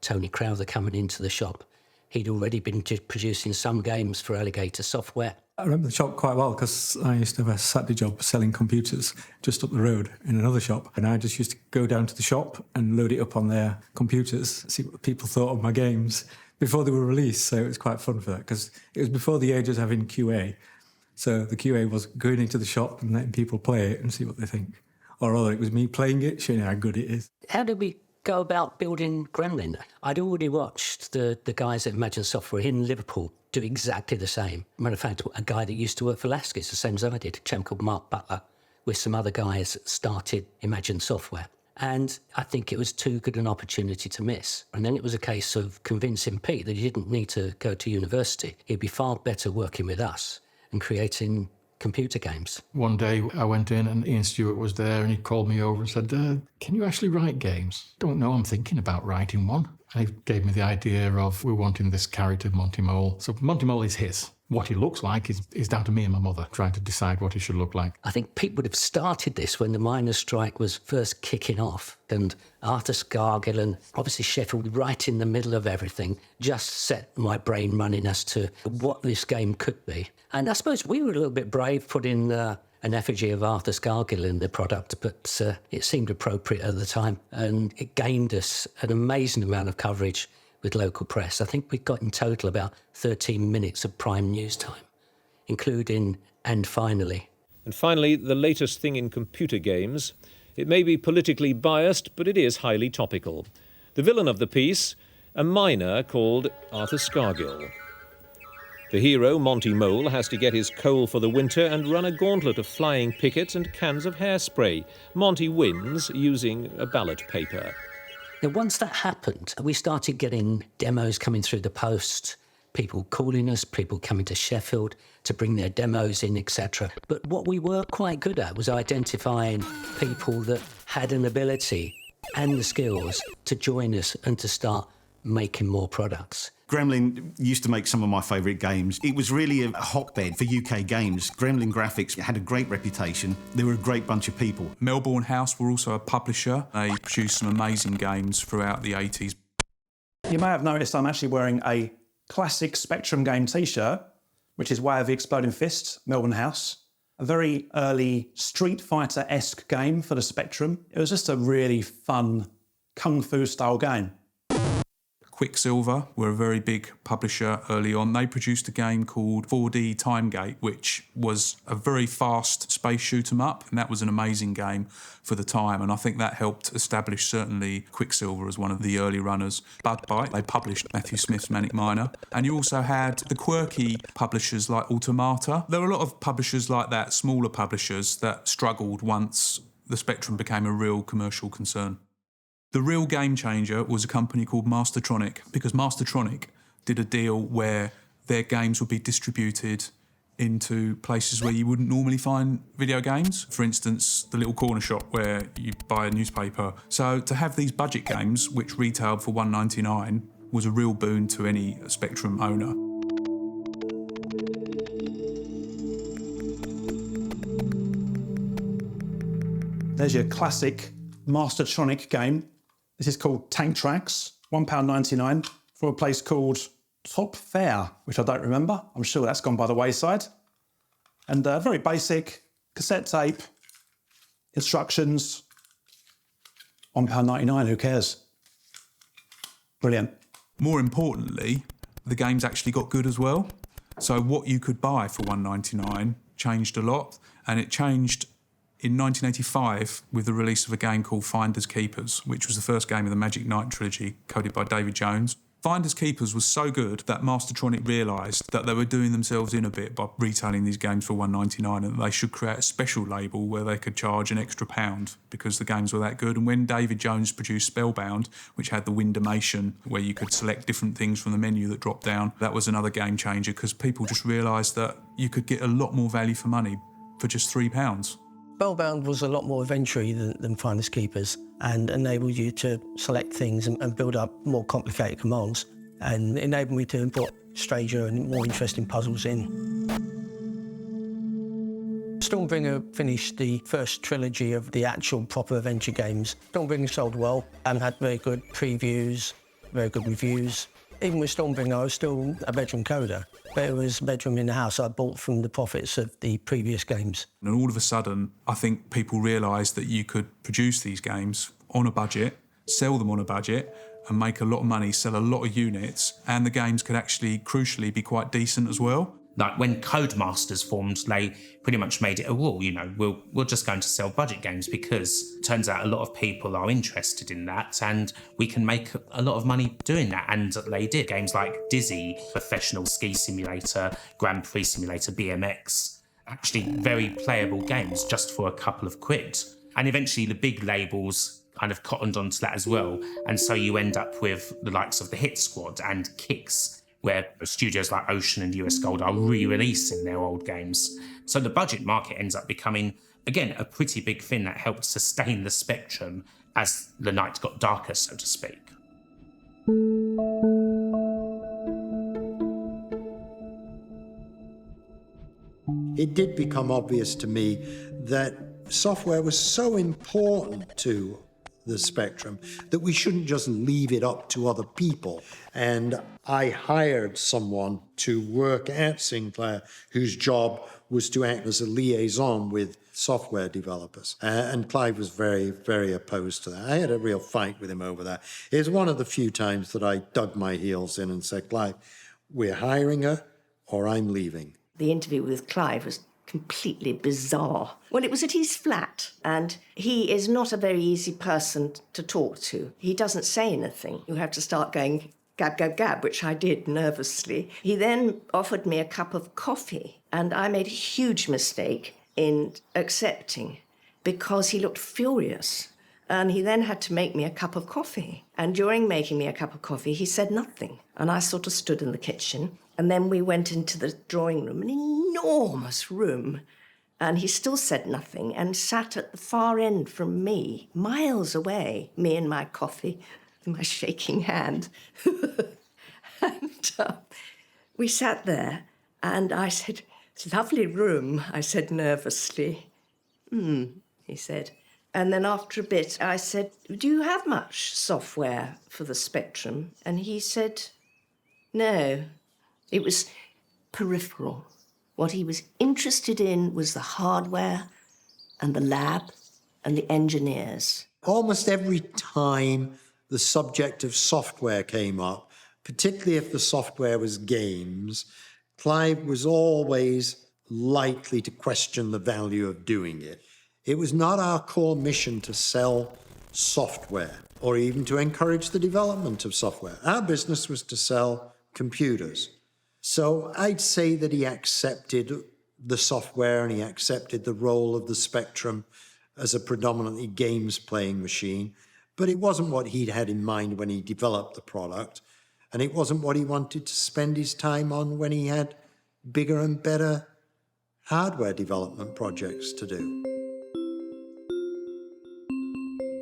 Tony Crowther coming into the shop. He'd already been producing some games for Alligator Software. I remember the shop quite well because I used to have a Saturday job selling computers just up the road in another shop. And I just used to go down to the shop and load it up on their computers, see what people thought of my games before they were released. So it was quite fun for that because it was before the age of having QA. So the QA was going into the shop and letting people play it and see what they think. Or rather, it was me playing it, showing how good it is. How did we go about building Gremlin? I'd already watched the guys at Imagine Software in Liverpool do exactly the same. Matter of fact, a guy that used to work for Lasky's, the same as I did, a chap called Mark Butler, with some other guys started Imagine Software. And I think it was too good an opportunity to miss. And then it was a case of convincing Pete that he didn't need to go to university. He'd be far better working with us and creating computer games. One day I went in and Ian Stewart was there and he called me over and said, can you actually write games? Don't know, I'm thinking about writing one. And he gave me the idea of we're wanting this character, Monty Mole. So Monty Mole is his. What he looks like is down to me and my mother, trying to decide what he should look like. I think Pete would have started this when the miners' strike was first kicking off, and Arthur Scargill and obviously Sheffield right in the middle of everything just set my brain running as to what this game could be. And I suppose we were a little bit brave putting an effigy of Arthur Scargill in the product, but it seemed appropriate at the time, and it gained us an amazing amount of coverage with local press. I think we got in total about 13 minutes of prime news time, including And Finally. And finally, the latest thing in computer games. It may be politically biased, but it is highly topical. The villain of the piece, a miner called Arthur Scargill. The hero, Monty Mole, has to get his coal for the winter and run a gauntlet of flying pickets and cans of hairspray. Monty wins using a ballot paper. Now, once that happened, we started getting demos coming through the post, people calling us, people coming to Sheffield to bring their demos in, etc. But what we were quite good at was identifying people that had an ability and the skills to join us and to start making more products. Gremlin used to make some of my favourite games. It was really a hotbed for UK games. Gremlin Graphics had a great reputation. They were a great bunch of people. Melbourne House were also a publisher. They produced some amazing games throughout the 80s. You may have noticed I'm actually wearing a classic Spectrum game t-shirt, which is Way of the Exploding Fist, Melbourne House. A very early Street Fighter-esque game for the Spectrum. It was just a really fun kung fu style game. Quicksilver were a very big publisher early on. They produced a game called 4D Timegate, which was a very fast space shoot 'em up, and that was an amazing game for the time, and I think that helped establish certainly Quicksilver as one of the early runners. Bug Bite, they published Matthew Smith's Manic Miner, and you also had the quirky publishers like Automata. There were a lot of publishers like that, smaller publishers, that struggled once the Spectrum became a real commercial concern. The real game changer was a company called Mastertronic, because Mastertronic did a deal where their games would be distributed into places where you wouldn't normally find video games. For instance, the little corner shop where you buy a newspaper. So to have these budget games, which retailed for $1.99, was a real boon to any Spectrum owner. There's your classic Mastertronic game. This is called Tank Tracks, £1.99 from a place called Top Fair, which I don't remember. I'm sure that's gone by the wayside. And very basic, cassette tape, instructions, £1.99, who cares? Brilliant. More importantly, the games actually got good as well. So what you could buy for $1.99 changed a lot, and it changed in 1985 with the release of a game called Finders Keepers, which was the first game of the Magic Knight trilogy, coded by David Jones. Finders Keepers was so good that Mastertronic realised that they were doing themselves in a bit by retailing these games for $1.99, and they should create a special label where they could charge an extra £1 because the games were that good. And when David Jones produced Spellbound, which had the Windimation, where you could select different things from the menu that dropped down, that was another game changer because people just realised that you could get a lot more value for money for just £3. Spellbound was a lot more adventure-y than Finders Keepers and enabled you to select things and build up more complicated commands and enabled me to put stranger and more interesting puzzles in. Stormbringer finished the first trilogy of the actual proper adventure games. Stormbringer sold well and had very good previews, very good reviews. Even with Stormbringer, I was still a bedroom coder, but it was a bedroom in the house I bought from the profits of the previous games. And all of a sudden, I think people realised that you could produce these games on a budget, sell them on a budget, and make a lot of money, sell a lot of units, and the games could actually, crucially, be quite decent as well. Like when Codemasters formed, they pretty much made it a rule, you know, we're just going to sell budget games because it turns out a lot of people are interested in that and we can make a lot of money doing that. And they did. Games like Dizzy, Professional Ski Simulator, Grand Prix Simulator, BMX, actually very playable games just for a couple of quid. And eventually the big labels kind of cottoned onto that as well. And so you end up with the likes of the Hit Squad and Kicks, where studios like Ocean and US Gold are re-releasing their old games. So the budget market ends up becoming, again, a pretty big thing that helped sustain the Spectrum as the night got darker, so to speak. It did become obvious to me that software was so important to the Spectrum that we shouldn't just leave it up to other people. And I hired someone to work at Sinclair whose job was to act as a liaison with software developers. And Clive was very, very opposed to that. I had a real fight with him over that. It was one of the few times that I dug my heels in and said, Clive, we're hiring her or I'm leaving. The interview with Clive was completely bizarre. Well, it was at his flat, and he is not a very easy person to talk to. He doesn't say anything. You have to start going gab, gab, gab, which I did nervously. He then offered me a cup of coffee, and I made a huge mistake in accepting because he looked furious. And he then had to make me a cup of coffee. And during making me a cup of coffee, he said nothing. And I sort of stood in the kitchen. And then we went into the drawing room, an enormous room. And he still said nothing and sat at the far end from me, miles away, me and my coffee, my shaking hand. And we sat there, and I said, "It's a lovely room," I said nervously. He said. And then after a bit, I said, "Do you have much software for the Spectrum?" And he said, "No." It was peripheral. What he was interested in was the hardware and the lab and the engineers. Almost every time the subject of software came up, particularly if the software was games, Clive was always likely to question the value of doing it. It was not our core mission to sell software or even to encourage the development of software. Our business was to sell computers. So I'd say that he accepted the software and he accepted the role of the Spectrum as a predominantly games-playing machine, but it wasn't what he'd had in mind when he developed the product, and it wasn't what he wanted to spend his time on when he had bigger and better hardware development projects to do.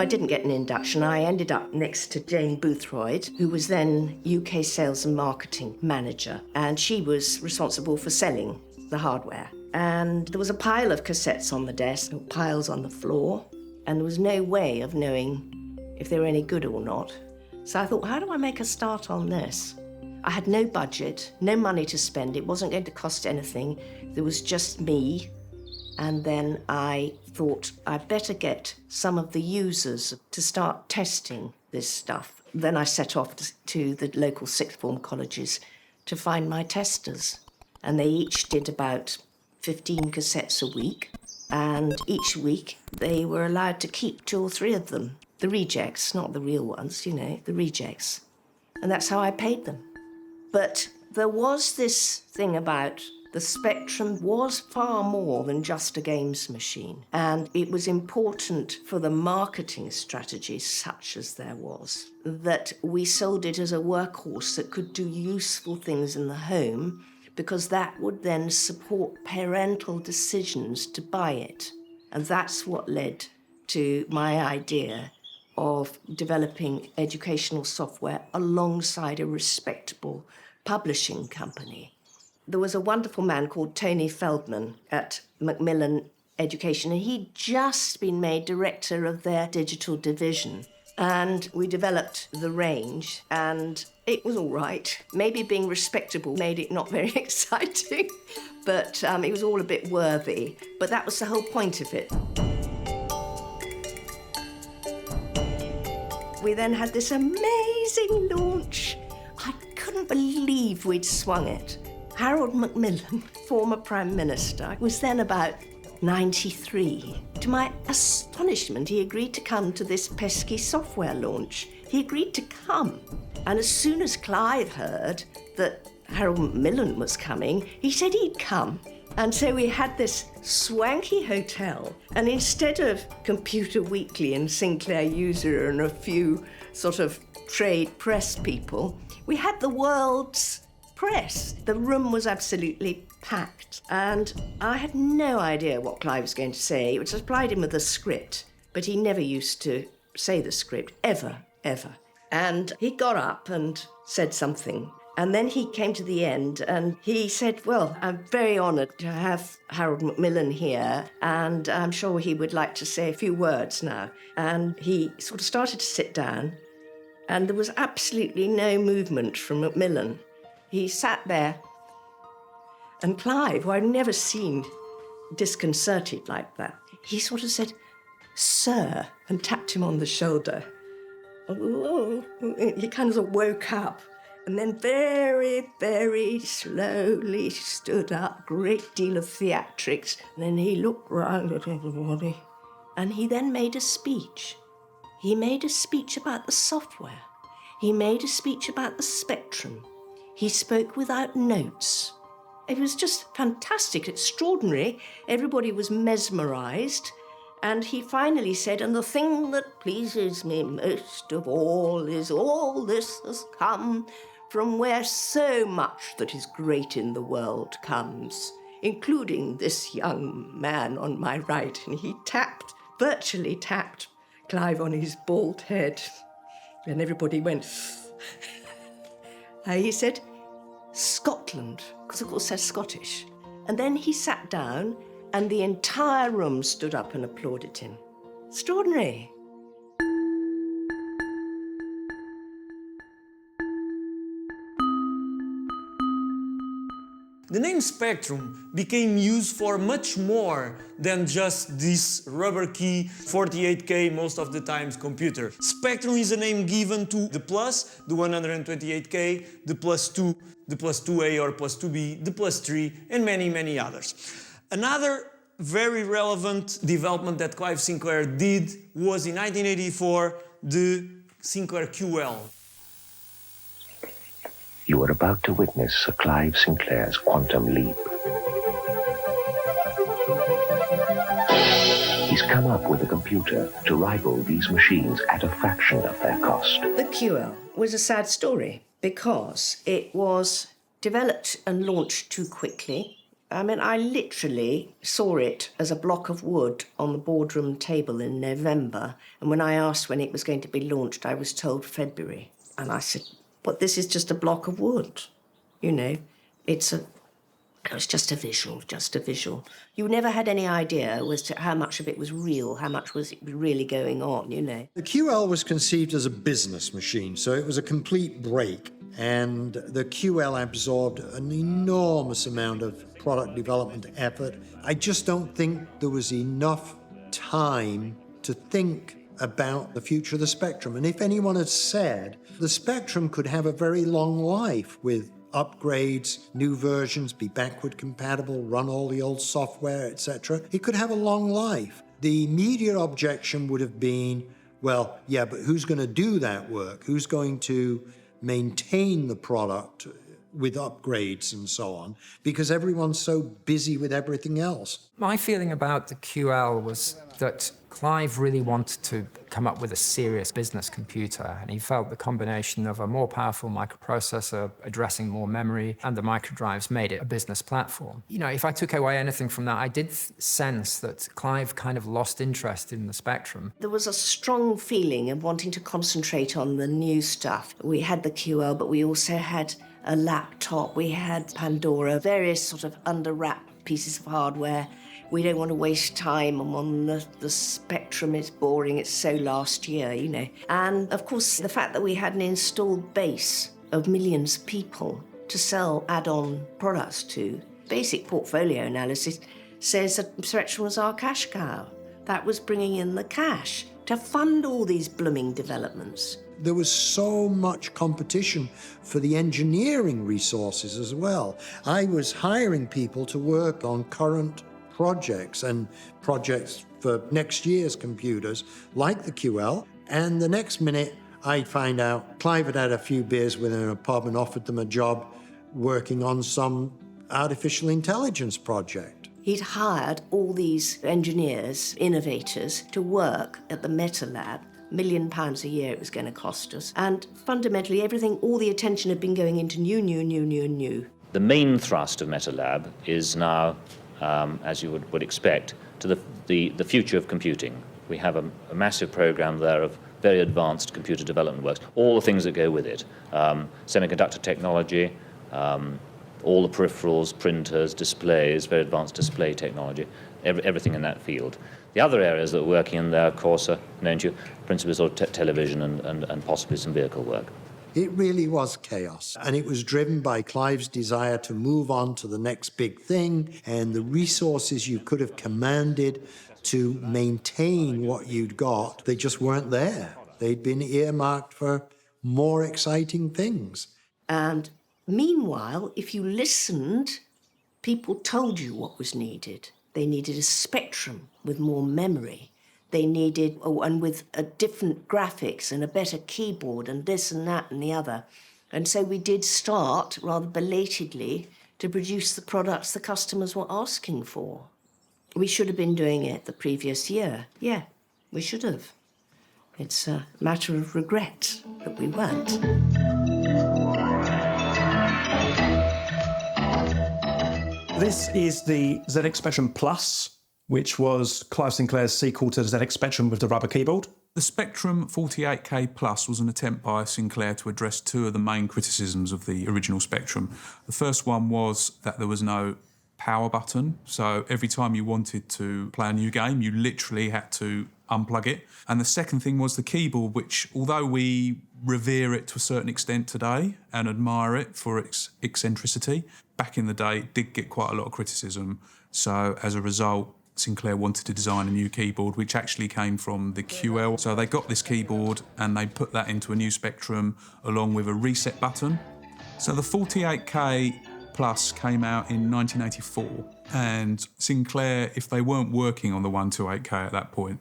I didn't get an induction. I ended up next to Jane Boothroyd, who was then UK Sales and Marketing Manager, and she was responsible for selling the hardware. And there was a pile of cassettes on the desk, piles on the floor, and there was no way of knowing if they were any good or not. So I thought, how do I make a start on this? I had no budget, no money to spend. It wasn't going to cost anything. There was just me. And then I thought I'd better get some of the users to start testing this stuff. Then I set off to the local sixth form colleges to find my testers. And they each did about 15 cassettes a week. And each week they were allowed to keep 2 or 3 of them. The rejects, not the real ones, you know, the rejects. And that's how I paid them. But there was this thing about the Spectrum was far more than just a games machine, and it was important for the marketing strategy, such as there was, that we sold it as a workhorse that could do useful things in the home, because that would then support parental decisions to buy it. And that's what led to my idea of developing educational software alongside a respectable publishing company. There was a wonderful man called Tony Feldman at Macmillan Education, and he'd just been made director of their digital division. And we developed the range, and it was all right. Maybe being respectable made it not very exciting, but it was all a bit worthy. But that was the whole point of it. We then had this amazing launch. I couldn't believe we'd swung it. Harold Macmillan, former Prime Minister, was then about 93. To my astonishment, he agreed to come to this pesky software launch. He agreed to come. And as soon as Clive heard that Harold Macmillan was coming, he said he'd come. And so we had this swanky hotel, and instead of Computer Weekly and Sinclair User and a few sort of trade press people, we had the world's press. The room was absolutely packed, and I had no idea what Clive was going to say. It supplied him with a script, but he never used to say the script, ever. And he got up and said something, and then he came to the end and he said, "Well, I'm very honoured to have Harold Macmillan here, and I'm sure he would like to say a few words now." And he sort of started to sit down, and there was absolutely no movement from Macmillan. He sat there, and Clive, who I'd never seen disconcerted like that, he sort of said, "Sir," and tapped him on the shoulder. He kind of woke up, and then very, very slowly stood up, great deal of theatrics, and then he looked round at everybody, and he then made a speech. He made a speech about the software. He made a speech about the Spectrum. He spoke without notes. It was just fantastic, extraordinary. Everybody was mesmerised. And he finally said, and the thing that pleases me most of all is all this has come from where so much that is great in the world comes, including this young man on my right. And he virtually tapped Clive on his bald head. And everybody went, he said, Scotland, because of course they're Scottish. And then he sat down and the entire room stood up and applauded him. Extraordinary. The name Spectrum became used for much more than just this rubber key 48K most of the times computer. Spectrum is a name given to the Plus, the 128K, the Plus 2, the Plus 2A or Plus 2B, the Plus 3, and many, many others. Another very relevant development that Clive Sinclair did was in 1984, the Sinclair QL. You are about to witness Sir Clive Sinclair's quantum leap. He's come up with a computer to rival these machines at a fraction of their cost. The QL was a sad story because it was developed and launched too quickly. I mean, I literally saw it as a block of wood on the boardroom table in November. And when I asked when it was going to be launched, I was told February. And I said, but this is just a block of wood, you know. It's just a visual. You never had any idea as to how much of it was real, how much was really going on, you know. The QL was conceived as a business machine, so it was a complete break. And the QL absorbed an enormous amount of product development effort. I just don't think there was enough time to think about the future of the Spectrum. And if anyone had said the Spectrum could have a very long life with upgrades, new versions, be backward compatible, run all the old software, etc., it could have a long life. The immediate objection would have been, well, yeah, but who's going to do that work? Who's going to maintain the product with upgrades and so on? Because everyone's so busy with everything else. My feeling about the QL was that Clive really wanted to come up with a serious business computer, and he felt the combination of a more powerful microprocessor addressing more memory and the microdrives made it a business platform. You know, if I took away anything from that, I did sense that Clive kind of lost interest in the Spectrum. There was a strong feeling of wanting to concentrate on the new stuff. We had the QL, but we also had a laptop, we had Pandora, various sort of under-wrap pieces of hardware. We don't want to waste time on the Spectrum. It's boring. It's so last year, you know. And, of course, the fact that we had an installed base of millions of people to sell add-on products to. Basic portfolio analysis says that Spectrum was our cash cow. That was bringing in the cash to fund all these blooming developments. There was so much competition for the engineering resources as well. I was hiring people to work on current projects and projects for next year's computers, like the QL, and the next minute I'd find out Clive had had a few beers with them in a pub and offered them a job working on some artificial intelligence project. He'd hired all these engineers, innovators, to work at the Meta Lab. £1 million a year it was going to cost us. And fundamentally everything, all the attention had been going into new. The main thrust of Meta Lab is now, as you would expect, to the future of computing. We have a massive program there of very advanced computer development works, all the things that go with it. Semiconductor technology, all the peripherals, printers, displays, very advanced display technology, everything in that field. The other areas that we're working in there, of course, are known to you, principally sort of television and possibly some vehicle work. It really was chaos, and it was driven by Clive's desire to move on to the next big thing, and the resources you could have commanded to maintain what you'd got, they just weren't there. They'd been earmarked for more exciting things. And meanwhile, if you listened, people told you what was needed. They needed a Spectrum with more memory. They needed, and with a different graphics and a better keyboard and this and that and the other. And so we did start, rather belatedly, to produce the products the customers were asking for. We should have been doing it the previous year. Yeah, we should have. It's a matter of regret that we weren't. This is the ZX Spectrum Plus, which was Clive Sinclair's sequel to the ZX Spectrum with the rubber keyboard. The Spectrum 48K Plus was an attempt by Sinclair to address two of the main criticisms of the original Spectrum. The first one was that there was no power button, so every time you wanted to play a new game, you literally had to unplug it. And the second thing was the keyboard, which, although we revere it to a certain extent today and admire it for its eccentricity, back in the day it did get quite a lot of criticism. So as a result, Sinclair wanted to design a new keyboard, which actually came from the QL. So they got this keyboard and they put that into a new Spectrum along with a reset button. So the 48K Plus came out in 1984, and Sinclair, if they weren't working on the 128K at that point,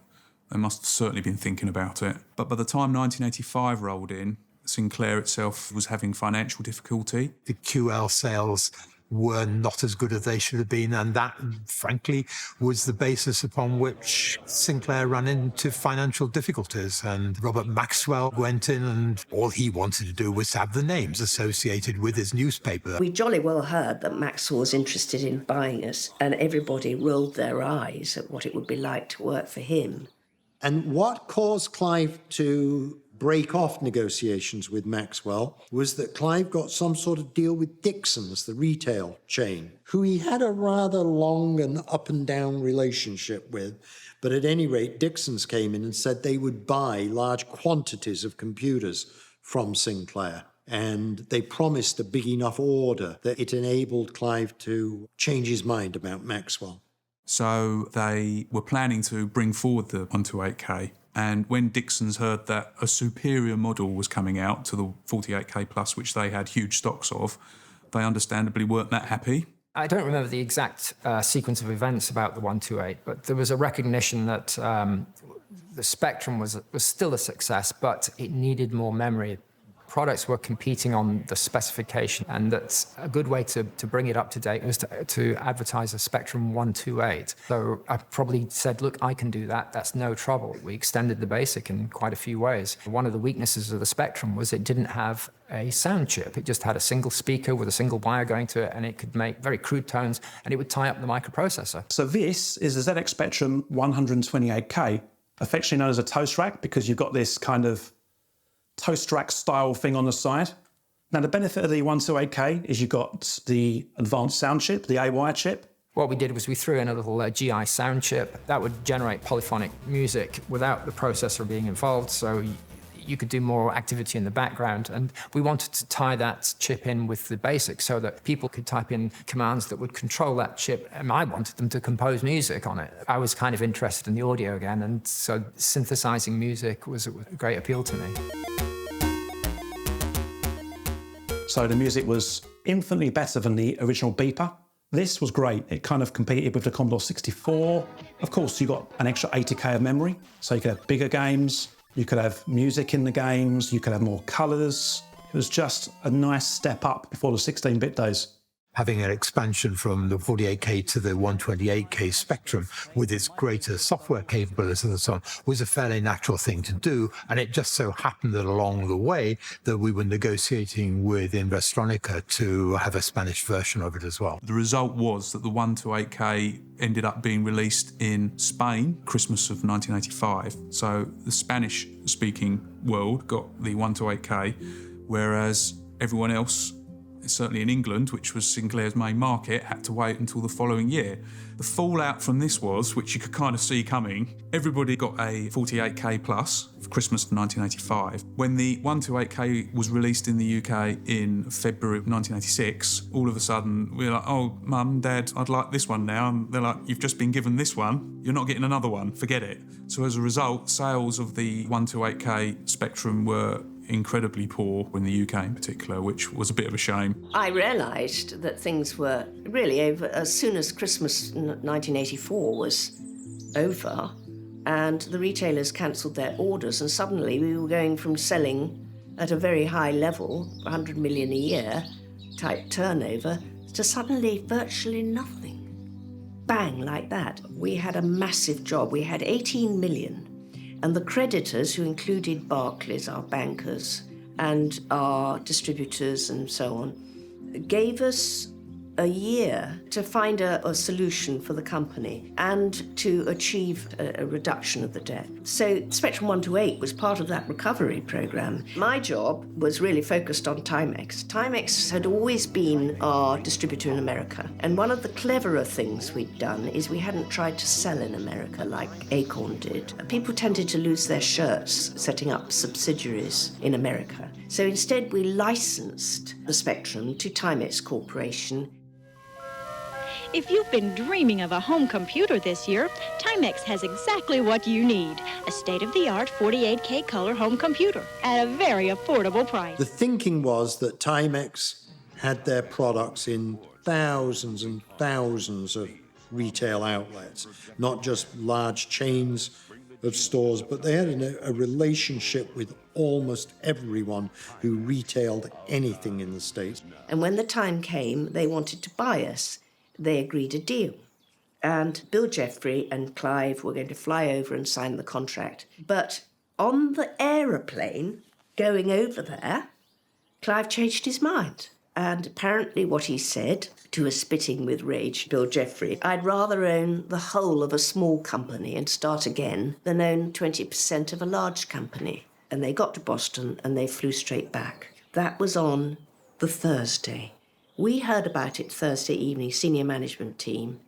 they must have certainly been thinking about it. But by the time 1985 rolled in, Sinclair itself was having financial difficulty. The QL sales were not as good as they should have been, and that, frankly, was the basis upon which Sinclair ran into financial difficulties. And Robert Maxwell went in, and all he wanted to do was have the names associated with his newspaper. We jolly well heard that Maxwell was interested in buying us, and everybody rolled their eyes at what it would be like to work for him. And what caused Clive to break off negotiations with Maxwell was that Clive got some sort of deal with Dixon's, the retail chain, who he had a rather long and up and down relationship with. But at any rate, Dixon's came in and said they would buy large quantities of computers from Sinclair. And they promised a big enough order that it enabled Clive to change his mind about Maxwell. So they were planning to bring forward the 128K. And when Dixon's heard that a superior model was coming out to the 48K Plus, which they had huge stocks of, they understandably weren't that happy. I don't remember the exact sequence of events about the 128, but there was a recognition that the Spectrum was still a success, but it needed more memory. Products were competing on the specification, and that's a good way to bring it up to date was to advertise a Spectrum 128. So I probably said, look, I can do that. That's no trouble. We extended the BASIC in quite a few ways. One of the weaknesses of the Spectrum was it didn't have a sound chip. It just had a single speaker with a single wire going to it, and it could make very crude tones, and it would tie up the microprocessor. So this is the ZX Spectrum 128K, affectionately known as a toast rack, because you've got this kind of toast rack style thing on the side. Now, the benefit of the 128K is you've got the advanced sound chip, the AY chip. What we did was we threw in a little GI sound chip that would generate polyphonic music without the processor being involved, so you could do more activity in the background. And we wanted to tie that chip in with the BASIC so that people could type in commands that would control that chip, and I wanted them to compose music on it. I was kind of interested in the audio again, and so synthesizing music was a great appeal to me. So the music was infinitely better than the original beeper. This was great. It kind of competed with the Commodore 64. Of course, you got an extra 80K of memory, so you could have bigger games, you could have music in the games, you could have more colours. It was just a nice step up before the 16-bit days. Having an expansion from the 48K to the 128K Spectrum with its greater software capabilities and so on was a fairly natural thing to do. And it just so happened that along the way that we were negotiating with Investronica to have a Spanish version of it as well. The result was that the 128K ended up being released in Spain, Christmas of 1985. So the Spanish-speaking world got the 128K, whereas everyone else, certainly in England, which was Sinclair's main market, had to wait until the following year. The fallout from this was, which you could kind of see coming, everybody got a 48K Plus for Christmas of 1985. When the 128K was released in the UK in February of 1986, all of a sudden we were like, oh, Mum, Dad, I'd like this one now. And they're like, you've just been given this one, you're not getting another one, forget it. So as a result, sales of the 128K Spectrum were incredibly poor in the UK in particular, which was a bit of a shame. I realised that things were really over as soon as Christmas 1984 was over, and the retailers cancelled their orders, and suddenly we were going from selling at a very high level, 100 million a year type turnover, to suddenly virtually nothing. Bang, like that. We had a massive job. We had 18 million. And the creditors, who included Barclays, our bankers, and our distributors and so on, gave us a year to find a solution for the company and to achieve a reduction of the debt. So Spectrum 1 to 8 was part of that recovery program. My job was really focused on Timex. Timex had always been our distributor in America. And one of the cleverer things we'd done is we hadn't tried to sell in America like Acorn did. People tended to lose their shirts setting up subsidiaries in America. So instead we licensed the Spectrum to Timex Corporation. If you've been dreaming of a home computer this year, Timex has exactly what you need. A state-of-the-art 48K color home computer at a very affordable price. The thinking was that Timex had their products in thousands and thousands of retail outlets, not just large chains of stores, but they had a relationship with almost everyone who retailed anything in the States. And when the time came, they wanted to buy us. They agreed a deal. And Bill Jeffrey and Clive were going to fly over and sign the contract. But on the aeroplane going over there, Clive changed his mind. And apparently what he said, to a spitting with rage Bill Jeffrey, I'd rather own the whole of a small company and start again than own 20% of a large company. And they got to Boston and they flew straight back. That was on the Thursday. We heard about it Thursday evening, senior management team,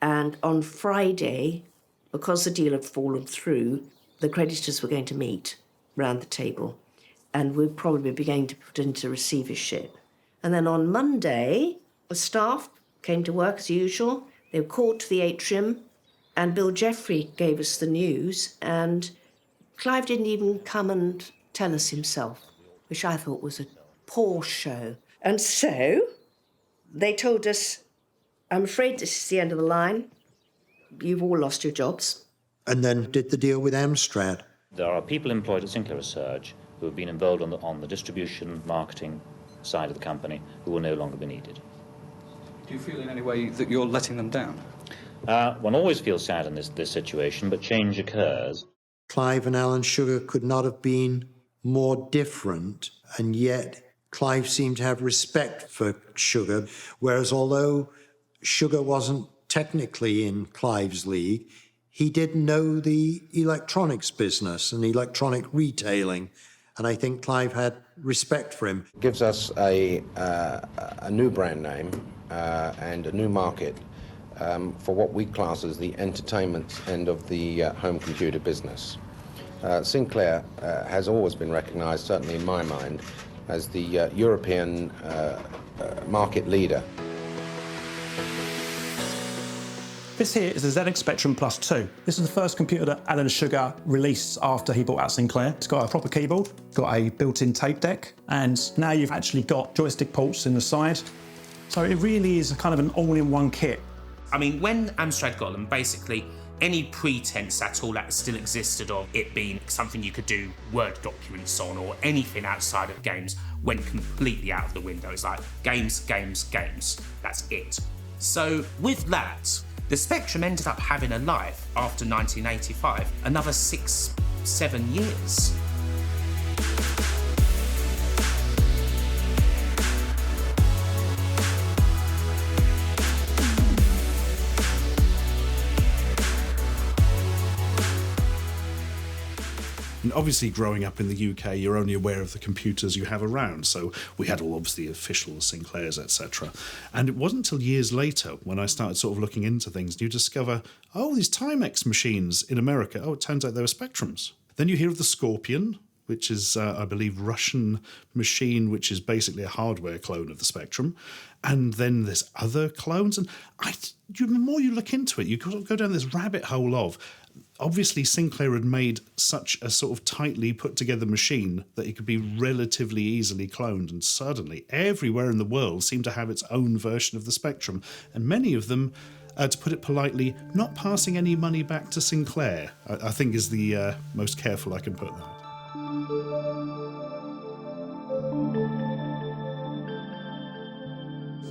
and on Friday, because the deal had fallen through, the creditors were going to meet round the table, and we'd probably be going to put into receivership. And then on Monday, the staff came to work as usual. They were called to the atrium, and Bill Jeffrey gave us the news, and Clive didn't even come and tell us himself, which I thought was a poor show. And so they told us, I'm afraid this is the end of the line. You've all lost your jobs. And then did the deal with Amstrad. There are people employed at Sinclair Research who have been involved on the distribution, marketing side of the company who will no longer be needed. Do you feel in any way that you're letting them down? One always feels sad in this situation, but change occurs. Clive and Alan Sugar could not have been more different, and yet Clive seemed to have respect for Sugar, whereas although Sugar wasn't technically in Clive's league, he did know the electronics business and electronic retailing, and I think Clive had respect for him. Gives us a new brand name and a new market for what we class as the entertainment end of the home computer business. Sinclair has always been recognised, certainly in my mind, as the European market leader. This here is the ZX Spectrum Plus 2. This is the first computer that Alan Sugar released after he bought out Sinclair. It's got a proper keyboard, got a built-in tape deck, and now you've actually got joystick ports in the side. So it really is a kind of an all-in-one kit. I mean, when Amstrad got them, basically any pretense at all that still existed of it being something you could do Word documents on or anything outside of games went completely out of the window. It's like games, games, games. That's it. So with that, the Spectrum ended up having a life after 1985, another 6-7 years. And obviously, growing up in the UK, you're only aware of the computers you have around. So we had all obviously official Sinclairs, etc. And it wasn't until years later when I started sort of looking into things, you discover, oh, these Timex machines in America, oh, it turns out they were Spectrums. Then you hear of the Scorpion, which is, I believe, Russian machine, which is basically a hardware clone of the Spectrum. And then there's other clones. And the more you look into it, you go down this rabbit hole of Obviously, Sinclair had made such a sort of tightly put together machine that it could be relatively easily cloned, and suddenly everywhere in the world seemed to have its own version of the Spectrum, and many of them, to put it politely, not passing any money back to Sinclair, I think is the most careful I can put that.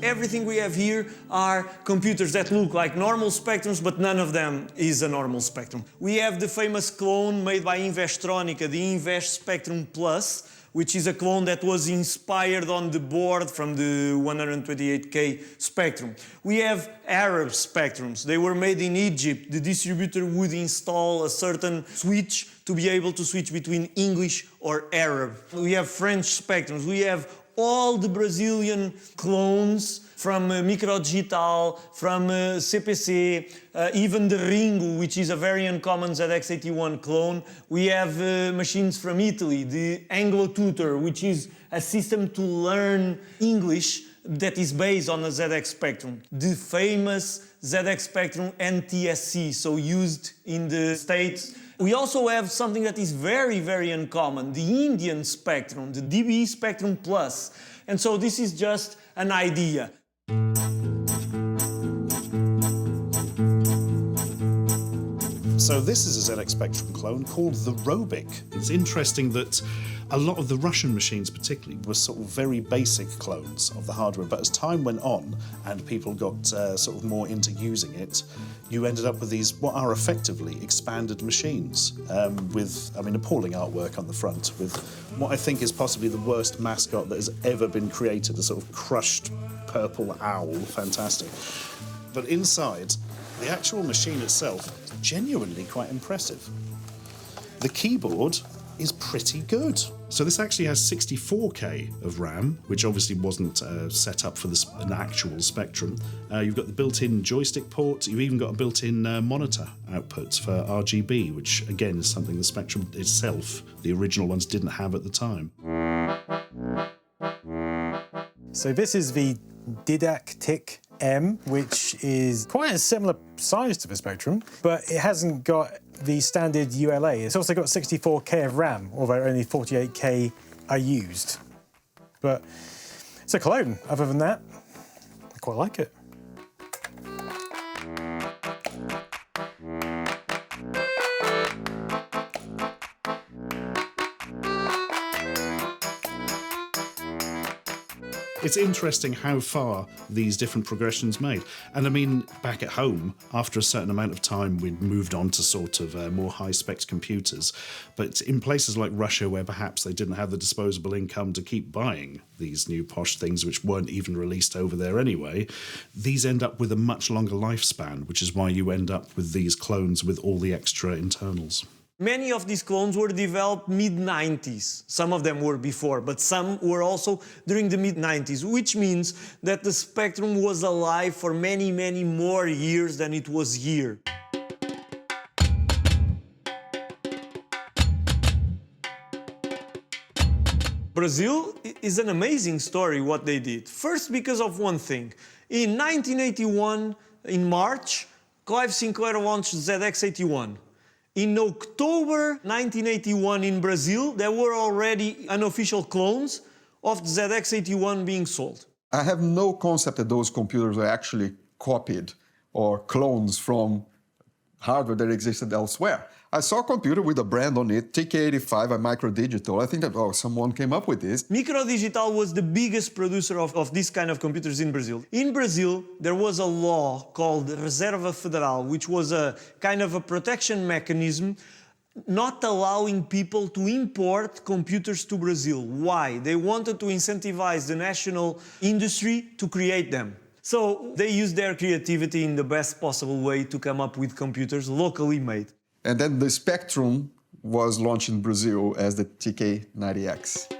Everything we have here are computers that look like normal Spectrums, but none of them is a normal Spectrum. We have the famous clone made by Investronica, the Invest Spectrum Plus, which is a clone that was inspired on the board from the 128K Spectrum. We have Arab Spectrums. They were made in Egypt. The distributor would install a certain switch to be able to switch between English or Arab. We have French Spectrums. We have all the Brazilian clones from Microdigital, from CPC, even the Ringo, which is a very uncommon ZX81 clone. We have machines from Italy, the Anglo Tutor, which is a system to learn English that is based on a ZX Spectrum. The famous ZX Spectrum NTSC, so used in the States. We also have something that is very, very uncommon, the Indian Spectrum, the DBE Spectrum Plus. And so this is just an idea. So this is a ZX Spectrum clone called the Robic. It's interesting that a lot of the Russian machines particularly were sort of very basic clones of the hardware, but as time went on and people got sort of more into using it, you ended up with these, what are effectively expanded machines with, I mean, appalling artwork on the front, with what I think is possibly the worst mascot that has ever been created, a sort of crushed purple owl, fantastic. But inside, the actual machine itself is genuinely quite impressive. The keyboard is pretty good. So this actually has 64K of RAM, which obviously wasn't set up for an actual Spectrum. You've got the built-in joystick port. You've even got a built-in monitor output for RGB, which again is something the Spectrum itself, the original ones, didn't have at the time. So this is the Didactic M, which is quite a similar size to the Spectrum, but it hasn't got the standard ULA. It's also got 64K of RAM, although only 48K are used. But it's a clone. Other than that, I quite like it. It's interesting how far these different progressions made. And I mean, back at home, after a certain amount of time, we'd moved on to sort of more high-spec computers. But in places like Russia, where perhaps they didn't have the disposable income to keep buying these new posh things, which weren't even released over there anyway, these end up with a much longer lifespan, which is why you end up with these clones with all the extra internals. Many of these clones were developed mid-90s. Some of them were before, but some were also during the mid-90s, which means that the Spectrum was alive for many, many more years than it was here. Brazil is an amazing story, what they did. First, because of one thing. In 1981, in March, Clive Sinclair launched ZX81. In October 1981 in Brazil, there were already unofficial clones of the ZX81 being sold. I have no concept that those computers are actually copied or clones from hardware that existed elsewhere. I saw a computer with a brand on it, TK85 at Microdigital. I think that, oh, someone came up with this. Microdigital was the biggest producer of this kind of computers in Brazil. In Brazil, there was a law called Reserva Federal, which was a kind of a protection mechanism not allowing people to import computers to Brazil. Why? They wanted to incentivize the national industry to create them. So they used their creativity in the best possible way to come up with computers locally made. And then the Spectrum was launched in Brazil as the TK90X.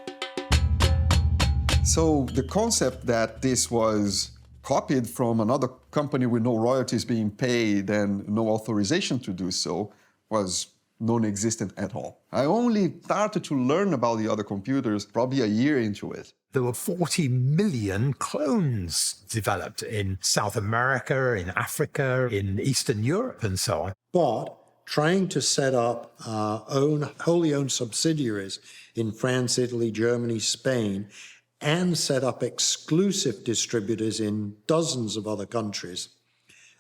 So the concept that this was copied from another company with no royalties being paid and no authorization to do so was non-existent at all. I only started to learn about the other computers probably a year into it. There were 40 million clones developed in South America, in Africa, in Eastern Europe, and so on. But trying to set up our own wholly owned subsidiaries in France, Italy, Germany, Spain, and set up exclusive distributors in dozens of other countries,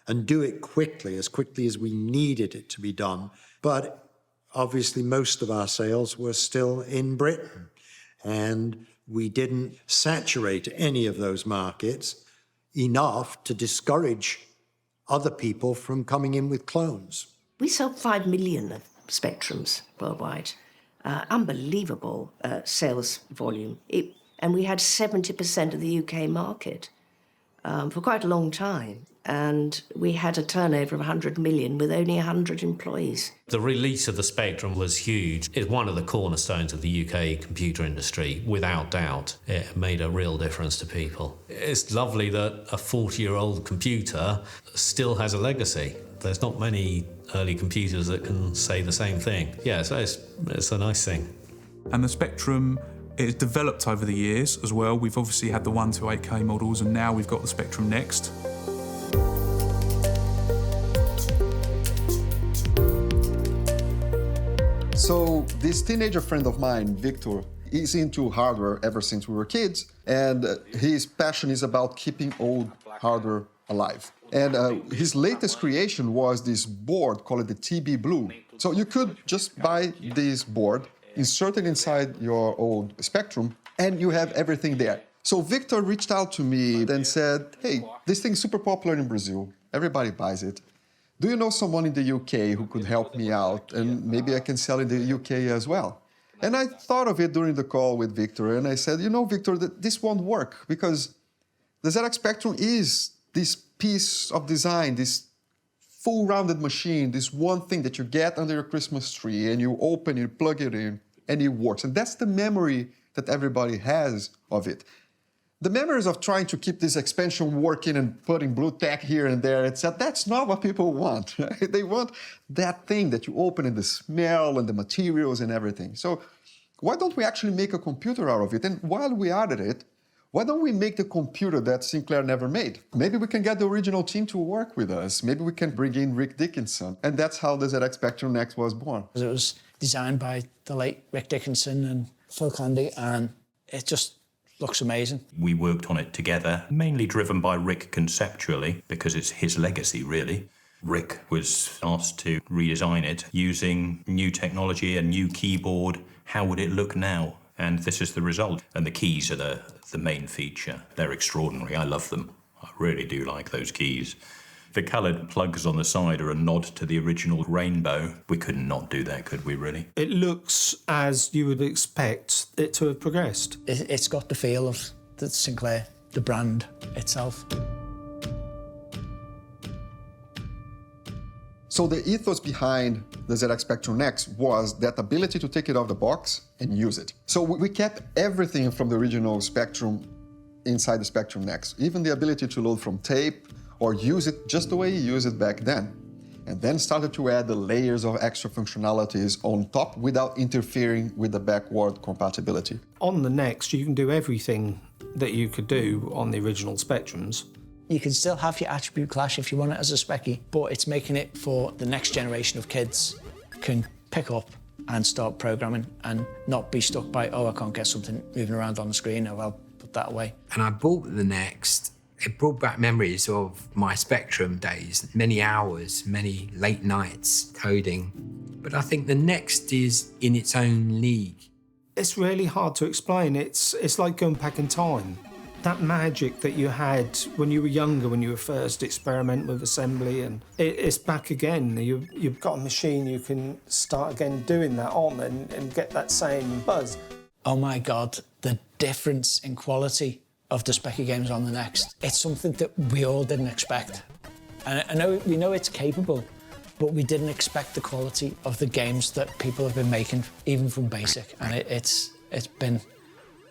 and do it quickly as we needed it to be done. But obviously most of our sales were still in Britain, and we didn't saturate any of those markets enough to discourage other people from coming in with clones. We sold 5 million of Spectrums worldwide. Unbelievable sales volume. And we had 70% of the UK market for quite a long time. And we had a turnover of 100 million with only 100 employees. The release of the Spectrum was huge. It's one of the cornerstones of the UK computer industry, without doubt. It made a real difference to people. It's lovely that a 40-year-old computer still has a legacy. There's not many early computers that can say the same thing. Yeah, so it's a nice thing. And the Spectrum, it's developed over the years as well. We've obviously had the 1 to 8K models, and now we've got the Spectrum Next. So this teenager friend of mine, Victor, is into hardware ever since we were kids, and his passion is about keeping old hardware alive. And his latest creation was this board called the TB Blue. So you could just buy this board, insert it inside your old Spectrum, and you have everything there. So Victor reached out to me and said, hey, this thing's super popular in Brazil. Everybody buys it. Do you know someone in the UK who could help me out, and maybe I can sell in the UK as well? And I thought of it during the call with Victor, and I said, you know, Victor, this won't work, because the ZX Spectrum is this piece of design, this full-rounded machine, this one thing that you get under your Christmas tree, and you open, you plug it in, and it works. And that's the memory that everybody has of it. The memories of trying to keep this expansion working and putting blue tack here and there, etc., that's not what people want. Right? They want that thing that you open and the smell and the materials and everything. So why don't we actually make a computer out of it? And while we are at it, why don't we make the computer that Sinclair never made? Maybe we can get the original team to work with us. Maybe we can bring in Rick Dickinson. And that's how the ZX Spectrum Next was born. It was designed by the late Rick Dickinson and Phil Candy, and it just looks amazing. We worked on it together, mainly driven by Rick conceptually, because it's his legacy, really. Rick was asked to redesign it using new technology, a new keyboard. How would it look now? And this is the result. And the keys are the main feature. They're extraordinary. I love them. I really do like those keys. The coloured plugs on the side are a nod to the original Rainbow. We could not do that, could we, really? It looks as you would expect it to have progressed. It's got the feel of the Sinclair, the brand itself. So the ethos behind the ZX Spectrum Next was that ability to take it out of the box and use it. So we kept everything from the original Spectrum inside the Spectrum Next, even the ability to load from tape or use it just the way you used it back then. And then started to add the layers of extra functionalities on top without interfering with the backward compatibility. On the Next, you can do everything that you could do on the original Spectrums. You can still have your attribute clash if you want it as a Speccy, but it's making it for the next generation of kids can pick up and start programming and not be stuck by, oh, I can't get something moving around on the screen, or I'll put that away. And I bought the Next. It brought back memories of my Spectrum days, many hours, many late nights coding. But I think the Next is in its own league. It's really hard to explain. It's like going back in time. That magic that you had when you were younger, when you were first experimenting with assembly, and it's back again. You've got a machine you can start again doing that on and get that same buzz. Oh my God, the difference in quality of the Speccy games on the Next. It's something that we all didn't expect. And I know we know it's capable, but we didn't expect the quality of the games that people have been making, even from BASIC. And it's been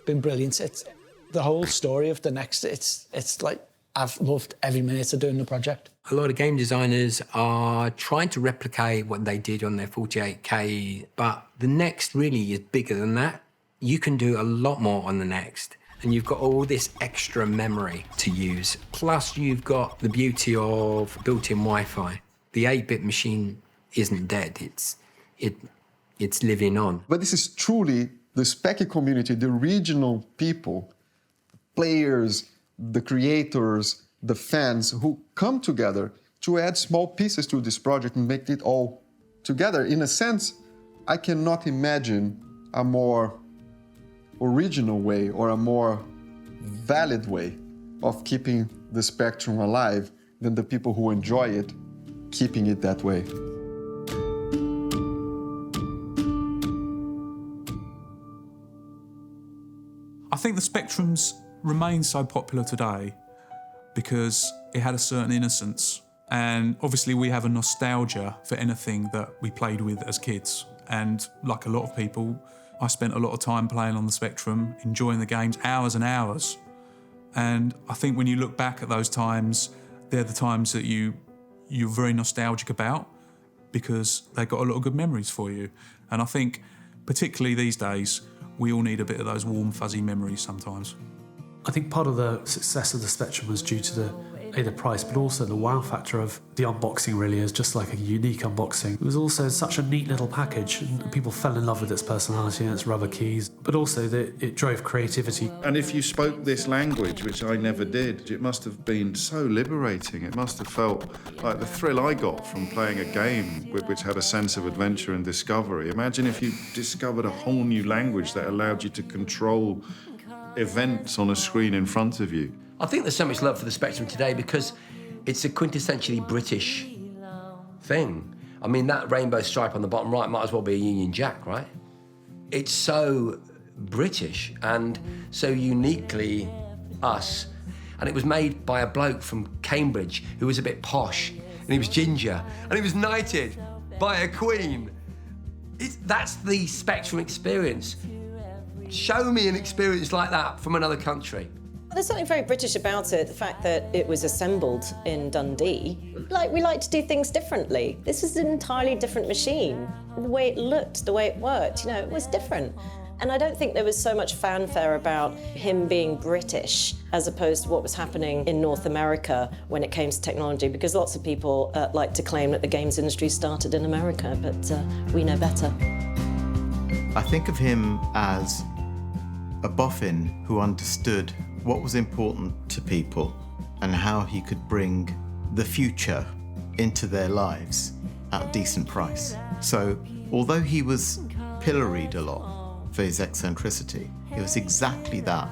brilliant. It's the whole story of the Next. It's like I've loved every minute of doing the project. A lot of game designers are trying to replicate what they did on their 48K, but the Next really is bigger than that. You can do a lot more on the Next. And you've got all this extra memory to use. Plus, you've got the beauty of built-in Wi-Fi. The 8-bit machine isn't dead. It's living on. But this is truly the Speccy community, the regional people, players, the creators, the fans who come together to add small pieces to this project and make it all together. In a sense, I cannot imagine a more original way or a more valid way of keeping the Spectrum alive than the people who enjoy it keeping it that way. I think the Spectrums remain so popular today because it had a certain innocence. And obviously we have a nostalgia for anything that we played with as kids. And like a lot of people, I spent a lot of time playing on the Spectrum, enjoying the games, hours and hours. And I think when you look back at those times, they're the times that you're very nostalgic about because they got a lot of good memories for you. And I think, particularly these days, we all need a bit of those warm, fuzzy memories sometimes. I think part of the success of the Spectrum was due to the price, but also the wow factor of the unboxing really is just like a unique unboxing. It was also such a neat little package and people fell in love with its personality and its rubber keys, but also that it drove creativity. And if you spoke this language, which I never did, it must have been so liberating. It must have felt like the thrill I got from playing a game which had a sense of adventure and discovery. Imagine if you discovered a whole new language that allowed you to control events on a screen in front of you. I think there's so much love for the Spectrum today because it's a quintessentially British thing. I mean, that rainbow stripe on the bottom right might as well be a Union Jack, right? It's so British and so uniquely us. And it was made by a bloke from Cambridge who was a bit posh, and he was ginger, and he was knighted by a queen. That's the Spectrum experience. Show me an experience like that from another country. There's something very British about it, the fact that it was assembled in Dundee. We like to do things differently. This is an entirely different machine. The way it looked, the way it worked, it was different. And I don't think there was so much fanfare about him being British as opposed to what was happening in North America when it came to technology, because lots of people like to claim that the games industry started in America, but we know better. I think of him as a boffin who understood what was important to people and how he could bring the future into their lives at a decent price. So, although he was pilloried a lot for his eccentricity, it was exactly that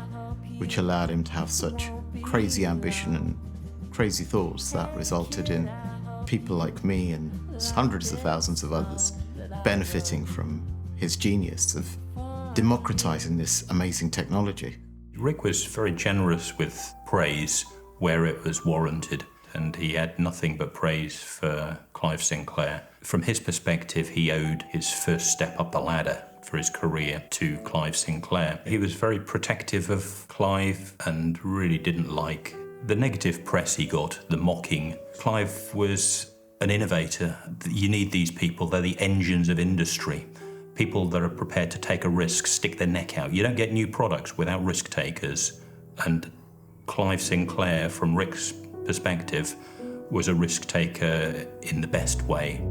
which allowed him to have such crazy ambition and crazy thoughts that resulted in people like me and hundreds of thousands of others benefiting from his genius of democratizing this amazing technology. Rick was very generous with praise where it was warranted, and he had nothing but praise for Clive Sinclair. From his perspective, he owed his first step up the ladder for his career to Clive Sinclair. He was very protective of Clive and really didn't like the negative press he got, the mocking. Clive was an innovator. You need these people, they're the engines of industry. People that are prepared to take a risk, stick their neck out. You don't get new products without risk takers. And Clive Sinclair, from Rick's perspective, was a risk taker in the best way.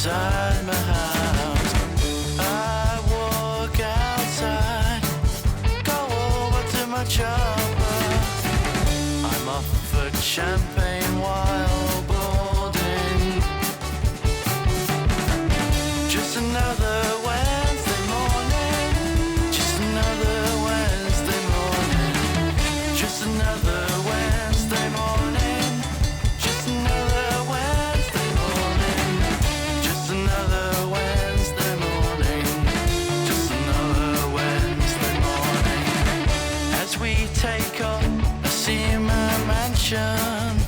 inside my house. I walk outside, go over to my chopper. I'm offered champagne while boarding. Just another Wednesday morning. Just another Wednesday morning. Just another Wednesday morning. Just another Wednesday morning. Just another Wednesday morning. Just another Wednesday morning. As we take off, I see my mansion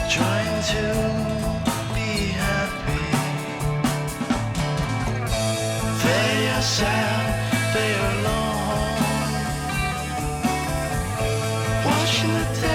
trying to be happy. They are sad, they are alone, watching the